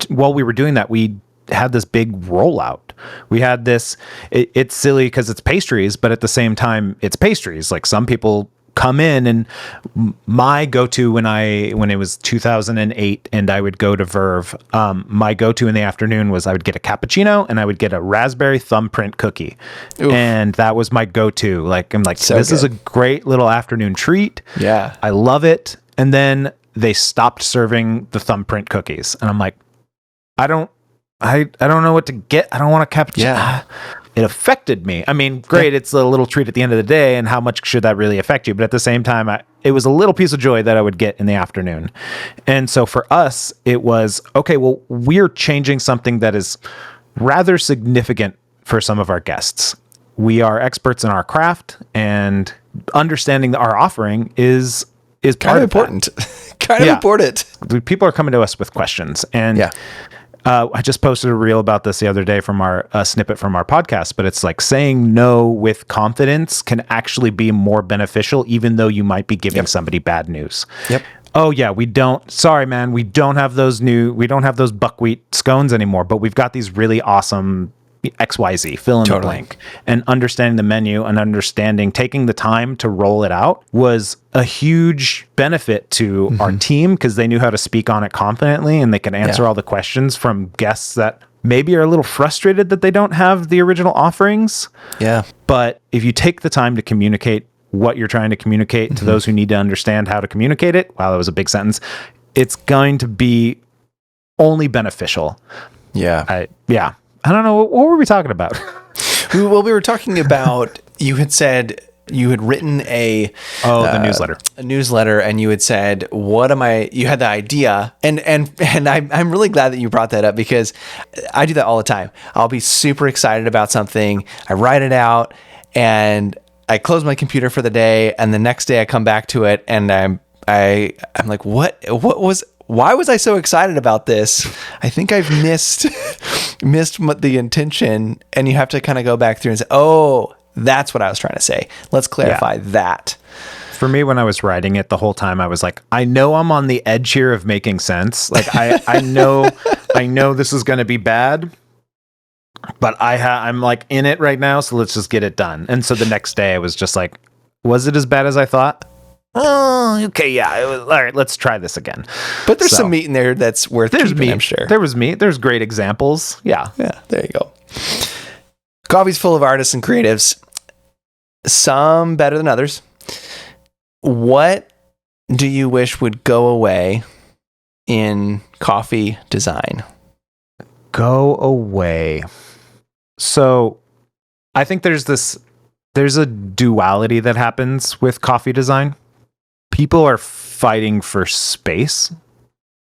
S1: while we were doing that, we had this big rollout. We had this, it's silly because it's pastries, but at the same time it's pastries. Like some people come in, and my go-to when it was 2008 and I would go to Verve, my go-to in the afternoon was I would get a cappuccino and I would get a raspberry thumbprint cookie. Oof. And that was my go-to. Like, I'm like, so this is a great little afternoon treat.
S2: Yeah.
S1: I love it. And then they stopped serving the thumbprint cookies. And I'm like, I don't know what to get. I don't want a cappuccino. Yeah. It affected me. I mean, great. Yeah. It's a little treat at the end of the day. And how much should that really affect you? But at the same time, it was a little piece of joy that I would get in the afternoon. And so for us, it was, okay, well, we're changing something that is rather significant for some of our guests. We are experts in our craft, and understanding our offering is
S2: kind of important. Kind of important.
S1: People are coming to us with questions. And I just posted a reel about this the other day from our snippet from our podcast, but it's like saying no with confidence can actually be more beneficial, even though you might be giving somebody bad news. Yep. Oh yeah, we don't have those buckwheat scones anymore, but we've got these really awesome XYZ, fill in the blank. And understanding the menu and taking the time to roll it out was a huge benefit to our team, because they knew how to speak on it confidently, and they could answer all the questions from guests that maybe are a little frustrated that they don't have the original offerings. Yeah. But if you take the time to communicate what you're trying to communicate to those who need to understand how to communicate it, wow, that was a big sentence, it's going to be only beneficial. Yeah. I don't know. What were we talking about?
S2: Well, we were talking about, you had said you had written the
S1: newsletter.
S2: A newsletter, and you had said, you had the idea. And I'm really glad that you brought that up, because I do that all the time. I'll be super excited about something. I write it out and I close my computer for the day. And the next day I come back to it and I'm like, why was I so excited about this? I think I've missed the intention, and you have to kind of go back through and say, oh, that's what I was trying to say. Let's clarify that.
S1: For me, when I was writing it the whole time, I was like, I know I'm on the edge here of making sense. Like I know this is going to be bad, but I'm like in it right now. So let's just get it done. And so the next day I was just like, was it as bad as I thought? Oh, okay, yeah. It was, all right, let's try this again.
S2: But there's some meat in there that's worth keeping, I'm sure.
S1: There was meat. There's great examples. Yeah.
S2: Yeah, there you go. Coffee's full of artists and creatives, some better than others. What do you wish would go away in coffee design?
S1: Go away. So I think there's a duality that happens with coffee design. People are fighting for space.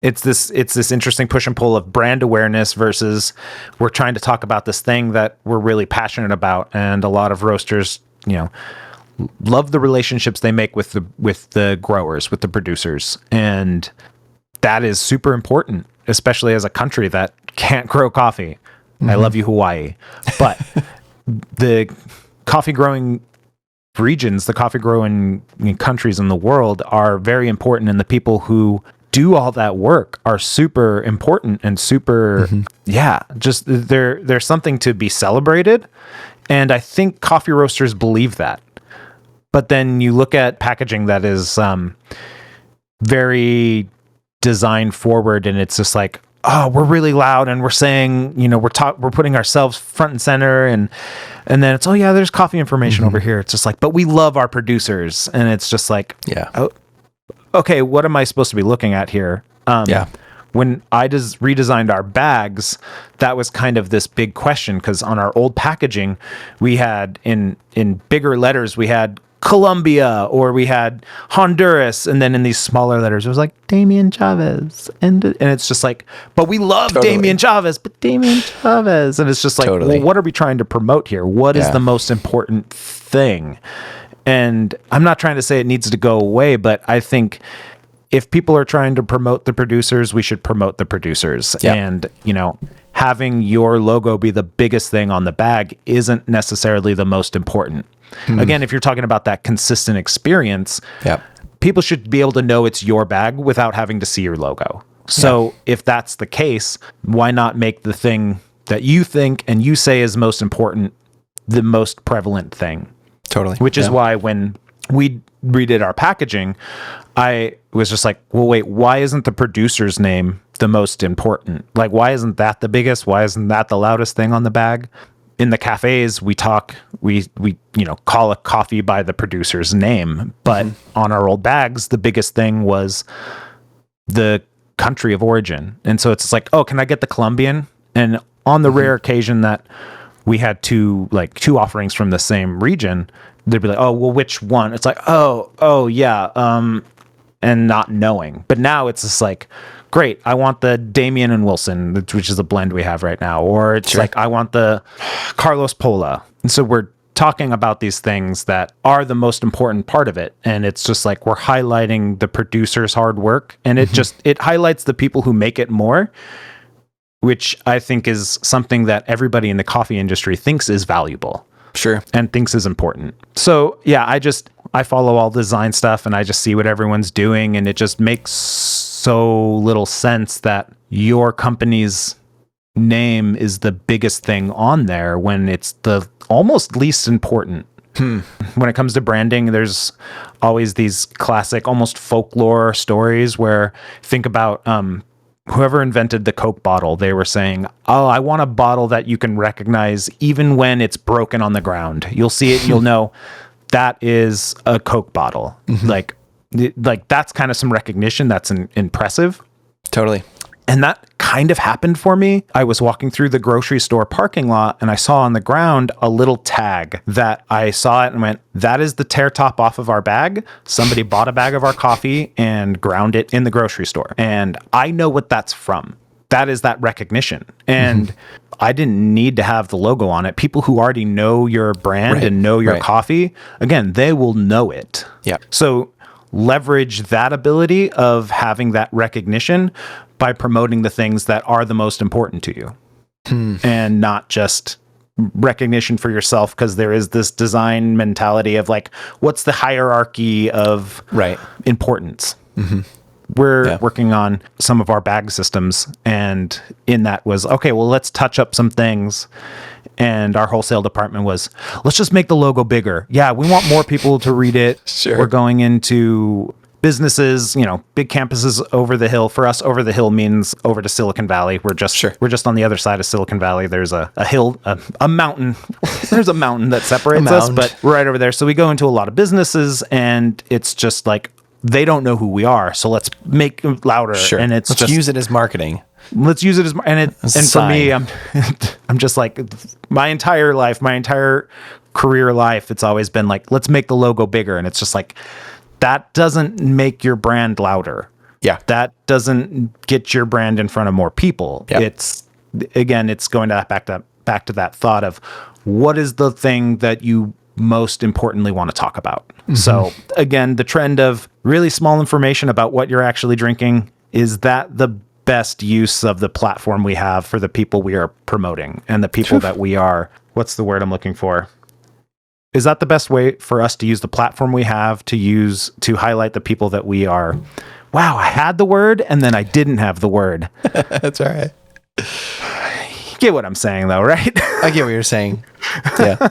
S1: It's this interesting push and pull of brand awareness versus we're trying to talk about this thing that we're really passionate about. And a lot of roasters, love the relationships they make with the growers, with the producers. And that is super important, especially as a country that can't grow coffee. Mm-hmm. I love you, Hawaii. But the coffee growing regions, the coffee growing countries in the world are very important, and the people who do all that work are super important and super, just there's something to be celebrated. And I think coffee roasters believe that. But then you look at packaging that is very design forward, and it's just like, oh, we're really loud and we're saying, we're putting ourselves front and center, and then it's, oh yeah, there's coffee information over here. It's just like, but we love our producers, and it's just like, oh, okay, what am I supposed to be looking at here? When I redesigned our bags, that was kind of this big question, because on our old packaging, we had in bigger letters, we had Colombia, or we had Honduras, and then in these smaller letters it was like Damian Chavez, and it's just like, but we love Damian Chavez, but Damian Chavez, and it's just like, well, what are we trying to promote here? What is the most important thing? And I'm not trying to say it needs to go away, but I think if people are trying to promote the producers, we should promote the producers. And having your logo be the biggest thing on the bag isn't necessarily the most important. Again, if you're talking about that consistent experience, people should be able to know it's your bag without having to see your logo. So if that's the case, why not make the thing that you think and you say is most important the most prevalent thing?
S2: Totally.
S1: Which is why when we redid our packaging, I was just like, well, wait, why isn't the producer's name the most important? Like, why isn't that the biggest? Why isn't that the loudest thing on the bag? In the cafes, we call a coffee by the producer's name, but on our old bags, the biggest thing was the country of origin. And so it's like, oh, can I get the Colombian? And on the rare occasion that we had two offerings from the same region, they'd be like, oh, well, which one? It's like, oh yeah. And not knowing. But now it's just like, great, I want the Damien and Wilson, which is a blend we have right now. Or it's like, I want the Carlos Pola. And so we're talking about these things that are the most important part of it. And it's just like, we're highlighting the producer's hard work. And it highlights the people who make it more, which I think is something that everybody in the coffee industry thinks is valuable.
S2: Sure.
S1: And thinks is important. So yeah, I follow all design stuff, and I just see what everyone's doing, and it just makes so little sense that your company's name is the biggest thing on there when it's the almost least important. When it comes to branding, there's always these classic, almost folklore stories where think about whoever invented the Coke bottle. They were saying, oh, I want a bottle that you can recognize even when it's broken on the ground. You'll see it, you'll know that is a Coke bottle. Like that's kind of some recognition that's impressive.
S2: Totally.
S1: And that kind of happened for me. I was walking through the grocery store parking lot, and I saw on the ground a little tag that I saw it and went, that is the tear top off of our bag. Somebody bought a bag of our coffee and ground it in the grocery store. And I know what that's from. That is that recognition. And I didn't need to have the logo on it. People who already know your brand and know your coffee, again, they will know it.
S2: Yeah.
S1: So leverage that ability of having that recognition by promoting the things that are the most important to you, and not just recognition for yourself, because there is this design mentality of like, what's the hierarchy of importance? We're working on some of our bag systems, and in that was, okay, well, let's touch up some things. And our wholesale department was, let's just make the logo bigger. Yeah, we want more people to read it.
S2: Sure.
S1: We're going into businesses, big campuses over the hill. For us, over the hill means over to Silicon Valley. We're just on the other side of Silicon Valley. There's a hill, a mountain. There's a mountain that separates us, but we're right over there. So we go into a lot of businesses, and it's just like, they don't know who we are. So let's make it louder.
S2: Sure.
S1: And let's
S2: use it as marketing.
S1: Let's use it as for me, I'm just like, my entire life, my entire career life, it's always been like, let's make the logo bigger. And it's just like, that doesn't make your brand louder.
S2: Yeah.
S1: That doesn't get your brand in front of more people.
S2: Yep.
S1: It's going back to that thought of, what is the thing that you most importantly want to talk about? So again, the trend of really small information about what you're actually drinking, is that the best use of the platform we have for the people we are promoting and the people that we are, what's the word I'm looking for? Is that the best way for us to use the platform we have to highlight the people that we are? wow, I had the word and then I didn't have the word.
S2: That's all right.
S1: You get what I'm saying though, right?
S2: I get what you're saying. Yeah.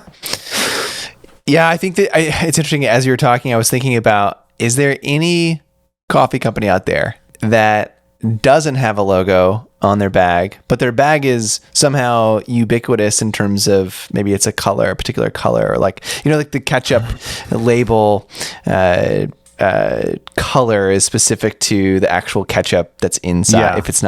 S2: Yeah, I think that it's interesting. As you were talking, I was thinking about, is there any coffee company out there that doesn't have a logo on their bag, but their bag is somehow ubiquitous in terms of maybe it's a color, a particular color, or like, like the ketchup label color is specific to the actual ketchup that's inside.
S1: Yeah.
S2: If it's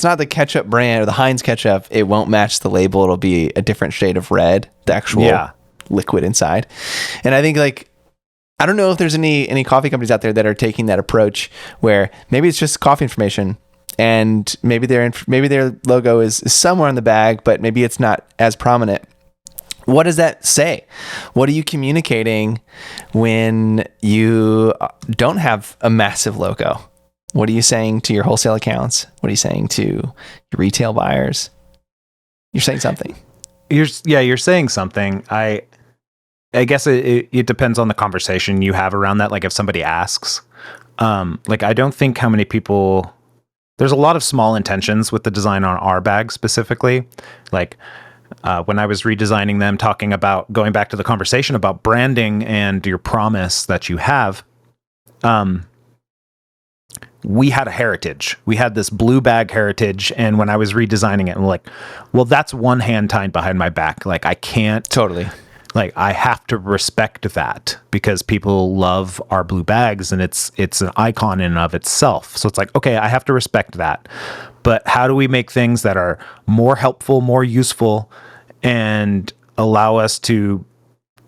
S2: not the ketchup brand or the Heinz ketchup, it won't match the label. It'll be a different shade of red, the actual liquid inside. And I think I don't know if there's any coffee companies out there that are taking that approach where maybe it's just coffee information and maybe their logo is somewhere in the bag, but maybe it's not as prominent. What does that say? What are you communicating when you don't have a massive logo? What are you saying to your wholesale accounts? What are you saying to your retail buyers? You're saying something.
S1: You're saying something. I guess it depends on the conversation you have around that. Like if somebody asks, I don't think how many people, there's a lot of small intentions with the design on our bag specifically. Like when I was redesigning them, talking about going back to the conversation about branding and your promise that you have, we had a heritage. We had this blue bag heritage. And when I was redesigning it, I'm like, well, that's one hand tied behind my back. Like I can't
S2: Totally.
S1: Like I have to respect that because people love our blue bags and it's an icon in and of itself. So it's like, okay, I have to respect that. But how do we make things that are more helpful, more useful, and allow us to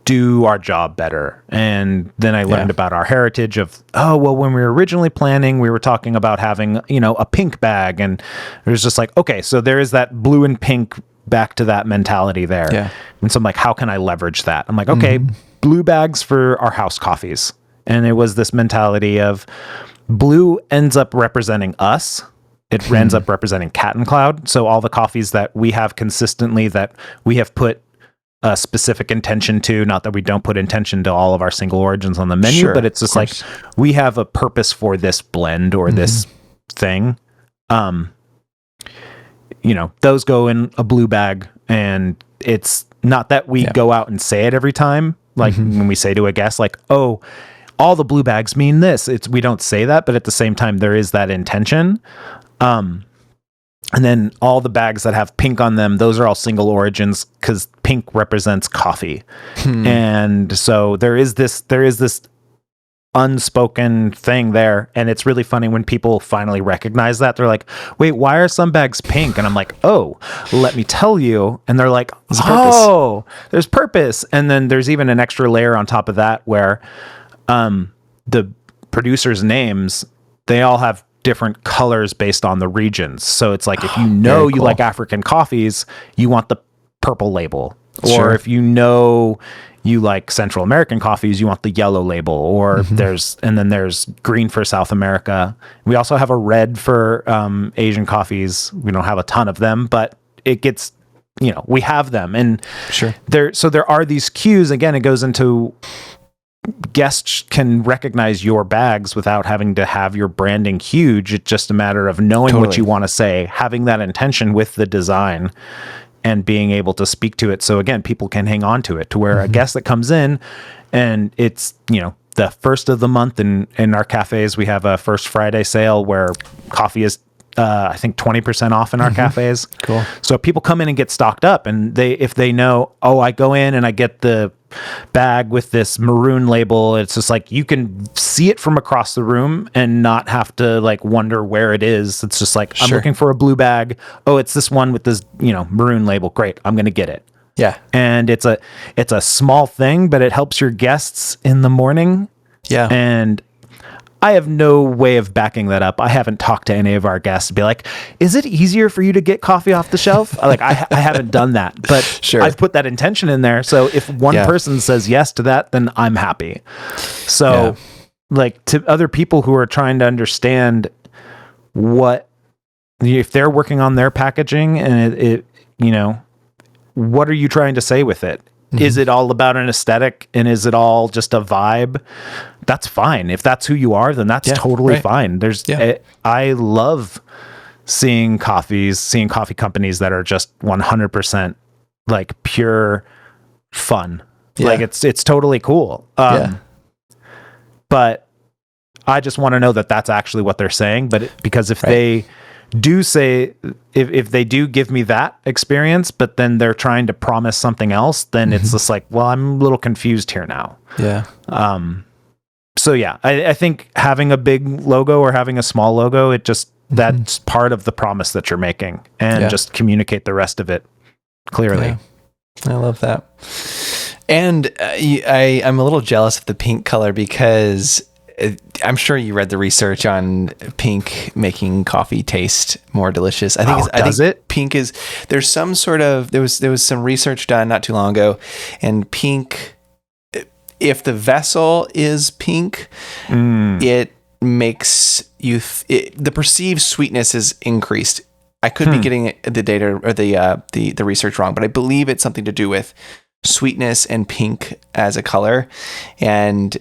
S1: do our job better? And then I learned about our heritage of, when we were originally planning, we were talking about having, a pink bag. And it was just like, okay, so there is that blue and pink, back to that mentality there.
S2: Yeah.
S1: And so I'm like, how can I leverage that? I'm like, okay, blue bags for our house coffees. And it was this mentality of blue ends up representing us. It ends up representing Cat and Cloud. So all the coffees that we have consistently that we have put a specific intention to, not that we don't put intention to all of our single origins on the menu, but it's just like, we have a purpose for this blend or this thing. Those go in a blue bag, and it's not that we go out and say it every time. Like when we say to a guest, like, oh, all the blue bags mean this. We don't say that, but at the same time, there is that intention. And then all the bags that have pink on them, those are all single origins because pink represents coffee. And so there is this unspoken thing there, and it's really funny when people finally recognize that. They're like, wait, why are some bags pink? And I'm like, oh, let me tell you. And they're like, there's purpose. And then there's even an extra layer on top of that where the producers' names, they all have different colors based on the regions. So it's like, if you like African coffees, you want the purple label. Or if you like Central American coffees, you want the yellow label, or there's green for South America. We also have a red for Asian coffees. We don't have a ton of them, but it gets, we have them. And there are these cues. Again, it goes into guests can recognize your bags without having to have your branding huge. It's just a matter of knowing what you want to say, having that intention with the design, and being able to speak to it. So again, people can hang on to it to where a guest that comes in and it's, the first of the month in our cafes, we have a first Friday sale where coffee is, I think 20% off in our cafes.
S2: Cool.
S1: So people come in and get stocked up, and if they know, I go in and I get the bag with this maroon label, it's just like, you can see it from across the room and not have to like wonder where it is. It's just like, I'm looking for a blue bag. Oh, it's this one with this, maroon label. Great. I'm going to get it.
S2: Yeah.
S1: And it's a small thing, but it helps your guests in the morning.
S2: Yeah.
S1: And I have no way of backing that up. I haven't talked to any of our guests to be like, is it easier for you to get coffee off the shelf? Like I haven't done that, but I've put that intention in there. So if one person says yes to that, then I'm happy. So like to other people who are trying to understand if they're working on their packaging and it what are you trying to say with it? is it all about an aesthetic and is it all just a vibe? That's fine. If that's who you are, then that's totally fine. I love seeing coffee companies that are just 100% like pure fun. Like it's totally cool. But I just want to know that that's actually what they're saying. But because if they do say, if they do give me that experience, but then they're trying to promise something else, then it's just like, well, I'm a little confused here now.
S2: Yeah.
S1: So yeah, I think having a big logo or having a small logo, it just, that's part of the promise that you're making, and just communicate the rest of it clearly.
S2: Yeah. I love that. And I'm a little jealous of the pink color because I'm sure you read the research on pink making coffee taste more delicious. I think pink is, there's some sort of, there was some research done not too long ago, and pink, if the vessel is pink, it makes the perceived sweetness is increased. I could be getting the data or the research wrong, but I believe it's something to do with sweetness and pink as a color. And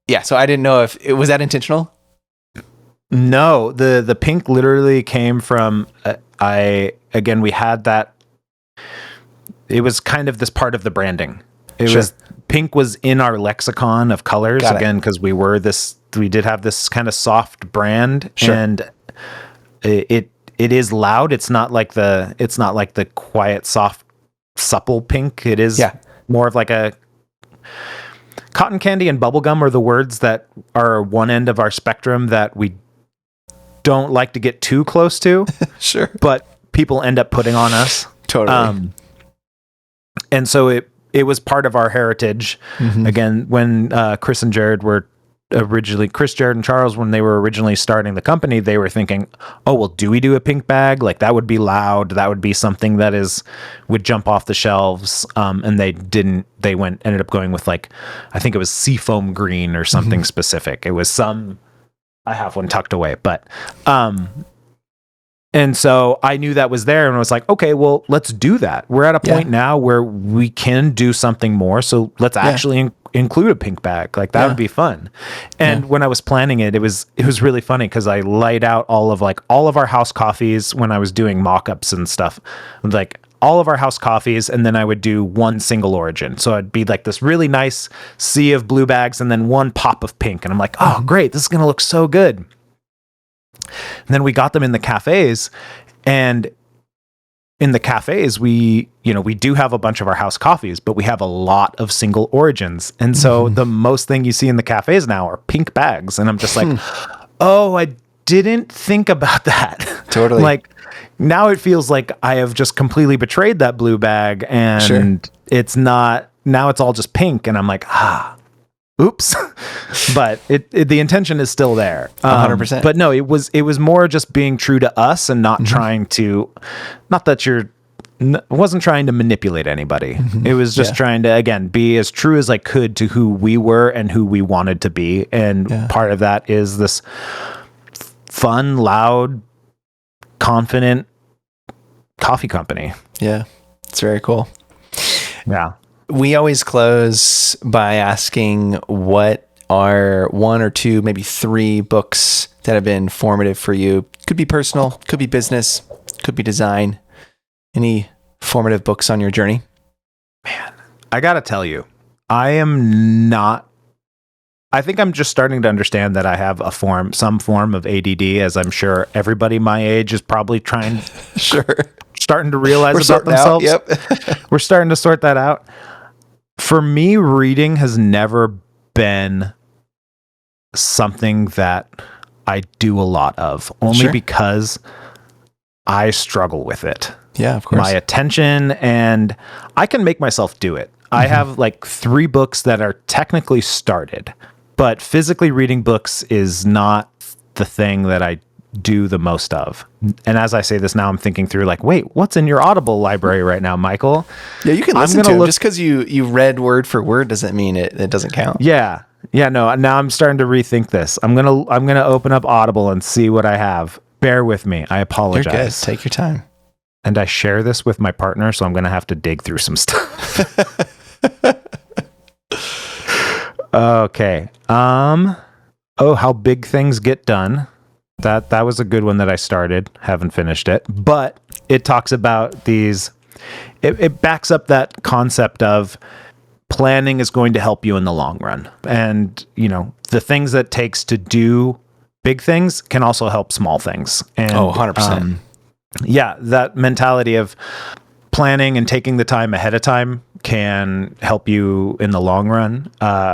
S2: yeah, so I didn't know if it was that intentional.
S1: No, the pink literally came from we had that. It was kind of this part of the branding. Pink was in our lexicon of colors because we did have this kind of soft brand, and it is loud. It's not like the quiet, soft, supple pink. It is more of like a cotton candy and bubblegum are the words that are one end of our spectrum that we don't like to get too close to. But people end up putting on us.
S2: Totally.
S1: And so it was part of our heritage. Again, when Chris, Jared, and Charles, when they were originally starting the company, they were thinking, oh, well, do we do a pink bag? Like that would be loud. That would be something that would jump off the shelves. And they didn't, ended up going with like, I think it was seafoam green or something specific. It was I have one tucked away, but, and so I knew that was there and I was like, okay, well, let's do that. We're at a point now where we can do something more. So let's actually include a pink bag. Like that would be fun. And when I was planning it, it was really funny because I laid out all of our house coffees when I was doing mock-ups and stuff, like all of our house coffees. And then I would do one single origin. So it'd be like this really nice sea of blue bags and then one pop of pink. And I'm like, oh, great. This is going to look so good. And then we got them in the cafes, and in the cafes, we do have a bunch of our house coffees, but we have a lot of single origins. And so the most thing you see in the cafes now are pink bags. And I'm just like, oh, I didn't think about that.
S2: Totally.
S1: Like now it feels like I have just completely betrayed that blue bag, and it's not, now it's all just pink. And I'm like, oops. But the intention is still there.
S2: 100%.
S1: But no, it was more just being true to us and not trying to, wasn't trying to manipulate anybody. It was just trying to, again, be as true as I could to who we were and who we wanted to be. And part of that is this fun, loud, confident coffee company.
S2: Yeah. It's very cool.
S1: Yeah.
S2: We always close by asking what are one or two, maybe three books that have been formative for you. Could be personal, could be business, could be design. Any formative books on your journey?
S1: Man, I got to tell you, I think I'm just starting to understand that I have some form of ADD, as I'm sure everybody my age is probably starting to realize about themselves. We're starting to sort that out. For me, reading has never been something that I do a lot of, only because I struggle with it.
S2: Yeah, of course.
S1: My attention, and I can make myself do it. I have like 3 books that are technically started, but physically reading books is not the thing that I do the most of. And as I say this now, I'm thinking through like, wait, what's in your Audible library right now, Michael?
S2: Yeah, you can listen to it. Just because you read word for word doesn't mean it doesn't count.
S1: Yeah. No. Now I'm starting to rethink this. I'm gonna open up Audible and see what I have. Bear with me. I apologize.
S2: You're good. Take your time.
S1: And I share this with my partner, so I'm gonna have to dig through some stuff. Okay. Oh, how big things get done. That was a good one that I started. Haven't finished it, but it talks about these. It backs up that concept of planning is going to help you in the long run, and the things that takes to do big things can also help small things. And
S2: 100%.
S1: Yeah, that mentality of planning and taking the time ahead of time can help you in the long run.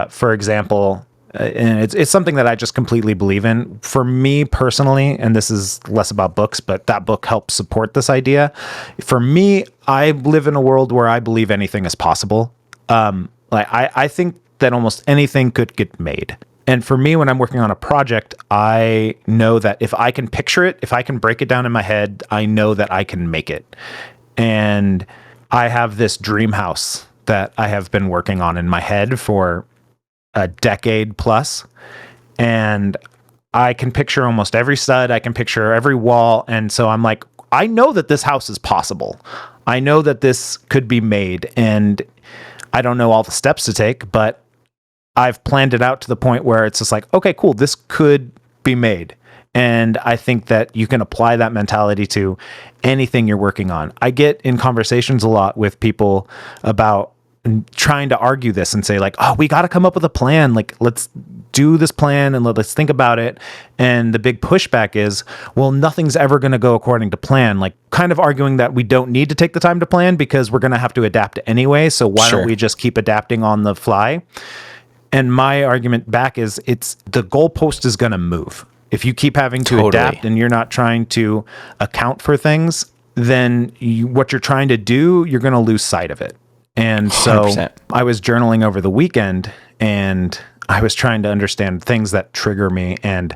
S1: For example, and it's something that I just completely believe in. For me personally, and this is less about books, but that book helps support this idea. For me, I live in a world where I believe anything is possible. I think that almost anything could get made. And for me, when I'm working on a project, I know that if I can picture it, if I can break it down in my head, I know that I can make it. And I have this dream house that I have been working on in my head for a decade plus. And I can picture almost every stud. I can picture every wall. And so I'm like, I know that this house is possible. I know that this could be made. And I don't know all the steps to take, but I've planned it out to the point where it's just like, okay, cool, this could be made. And I think that you can apply that mentality to anything you're working on. I get in conversations a lot with people about trying to argue this and say like, oh, we got to come up with a plan. Like, let's do this plan and let's think about it. And the big pushback is, well, nothing's ever going to go according to plan. Like, kind of arguing that we don't need to take the time to plan because we're going to have to adapt anyway. So why don't we just keep adapting on the fly? And my argument back is it's the goalpost is going to move. If you keep having to adapt and you're not trying to account for things, then what you're trying to do, you're going to lose sight of it. And so 100%. I was journaling over the weekend and I was trying to understand things that trigger me. And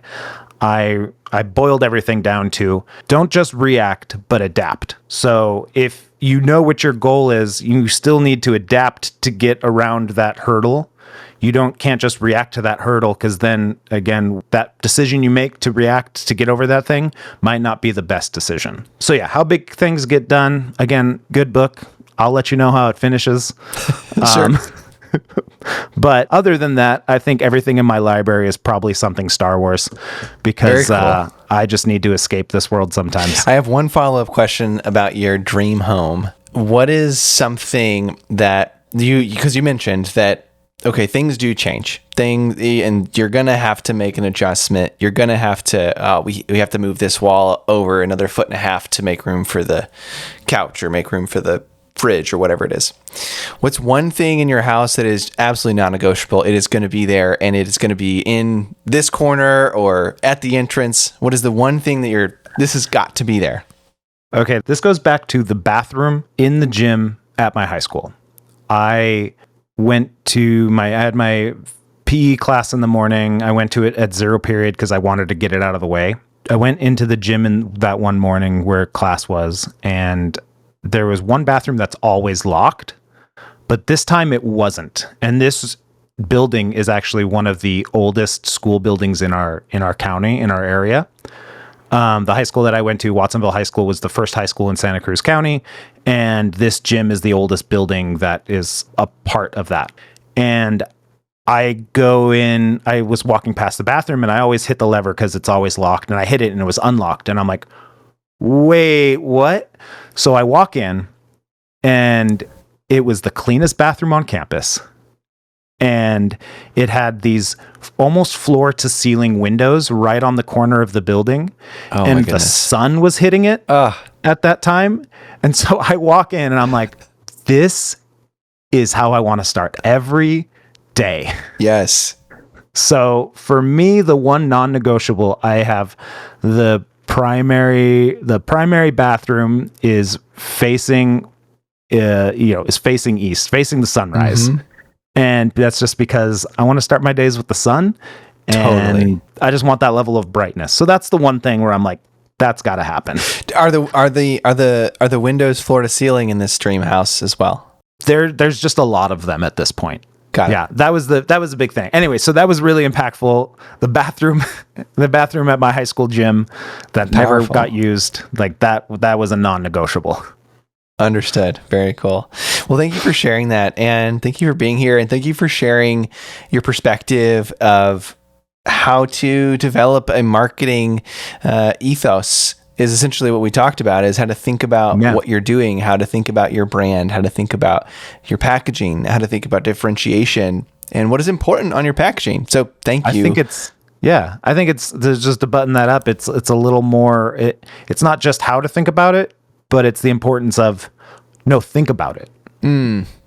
S1: I boiled everything down to don't just react, but adapt. So if you know what your goal is, you still need to adapt to get around that hurdle. You can't just react to that hurdle because then, again, that decision you make to react to get over that thing might not be the best decision. So yeah, how big things get done. Again, good book. I'll let you know how it finishes.
S2: Sure.
S1: But other than that, I think everything in my library is probably something Star Wars because I just need to escape this world sometimes.
S2: I have one follow-up question about your dream home. What is something that because you mentioned that, okay, things do change. And you're going to have to make an adjustment. You're going to have to, we have to move this wall over another 1.5 feet to make room for the couch or make room for the fridge or whatever it is. What's one thing in your house that is absolutely non-negotiable? It is going to be there and it is going to be in this corner or at the entrance. What is the one thing that this has got to be there?
S1: Okay, this goes back to the bathroom in the gym at my high school. I had my PE class in the morning. I went to it at 0 period because I wanted to get it out of the way. I went into the gym in that one morning where class was, and there was one bathroom that's always locked, but this time it wasn't. And this building is actually one of the oldest school buildings in our county, in our area. The high school that I went to, Watsonville High School, was the first high school in Santa Cruz County. And this gym is the oldest building that is a part of that. And I go in, I was walking past the bathroom and I always hit the lever because it's always locked. And I hit it and it was unlocked. And I'm like, wait, what? So I walk in and it was the cleanest bathroom on campus. And it had these almost floor to ceiling windows right on the corner of the building. Oh, and the sun was hitting it at that time. And so I walk in and I'm like, this is how I want to start every day.
S2: Yes.
S1: So for me, the one non-negotiable, I have the primary bathroom is facing, facing east, facing the sunrise. Mm-hmm. And that's just because I want to start my days with the sun, and I just want that level of brightness. So that's the one thing where I'm like, that's got to happen.
S2: Are the windows floor to ceiling in this dream house as well?
S1: There's just a lot of them at this point.
S2: Got it.
S1: Yeah, that was a big thing. Anyway, so that was really impactful. The bathroom at my high school gym that never got used, like that was a non-negotiable.
S2: Understood. Very cool. Well, thank you for sharing that. And thank you for being here. And thank you for sharing your perspective of how to develop a marketing ethos is essentially what we talked about, is how to think about what you're doing, how to think about your brand, how to think about your packaging, how to think about differentiation and what is important on your packaging. So thank you.
S1: I think it's just to button that up. It's a little more, it's not just how to think about it, but it's the importance of think about it.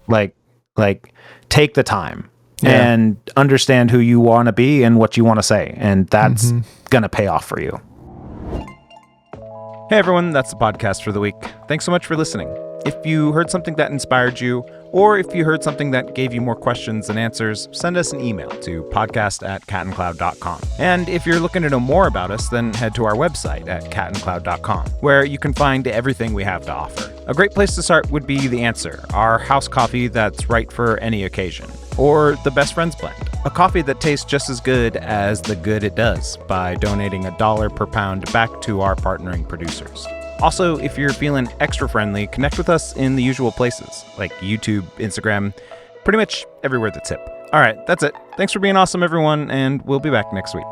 S1: Like take the time and understand who you want to be and what you want to say. And that's going to pay off for you. Hey everyone, that's the podcast for the week. Thanks so much for listening. If you heard something that inspired you, or if you heard something that gave you more questions than answers, send us an email to podcast@catandcloud.com. And if you're looking to know more about us, then head to our website at catandcloud.com, where you can find everything we have to offer. A great place to start would be The Answer, our house coffee that's right for any occasion. Or the Best Friends Blend, a coffee that tastes just as good as the good it does by donating $1 per pound back to our partnering producers. Also, if you're feeling extra friendly, connect with us in the usual places, like YouTube, Instagram, pretty much everywhere that's hip. All right, that's it. Thanks for being awesome, everyone, and we'll be back next week.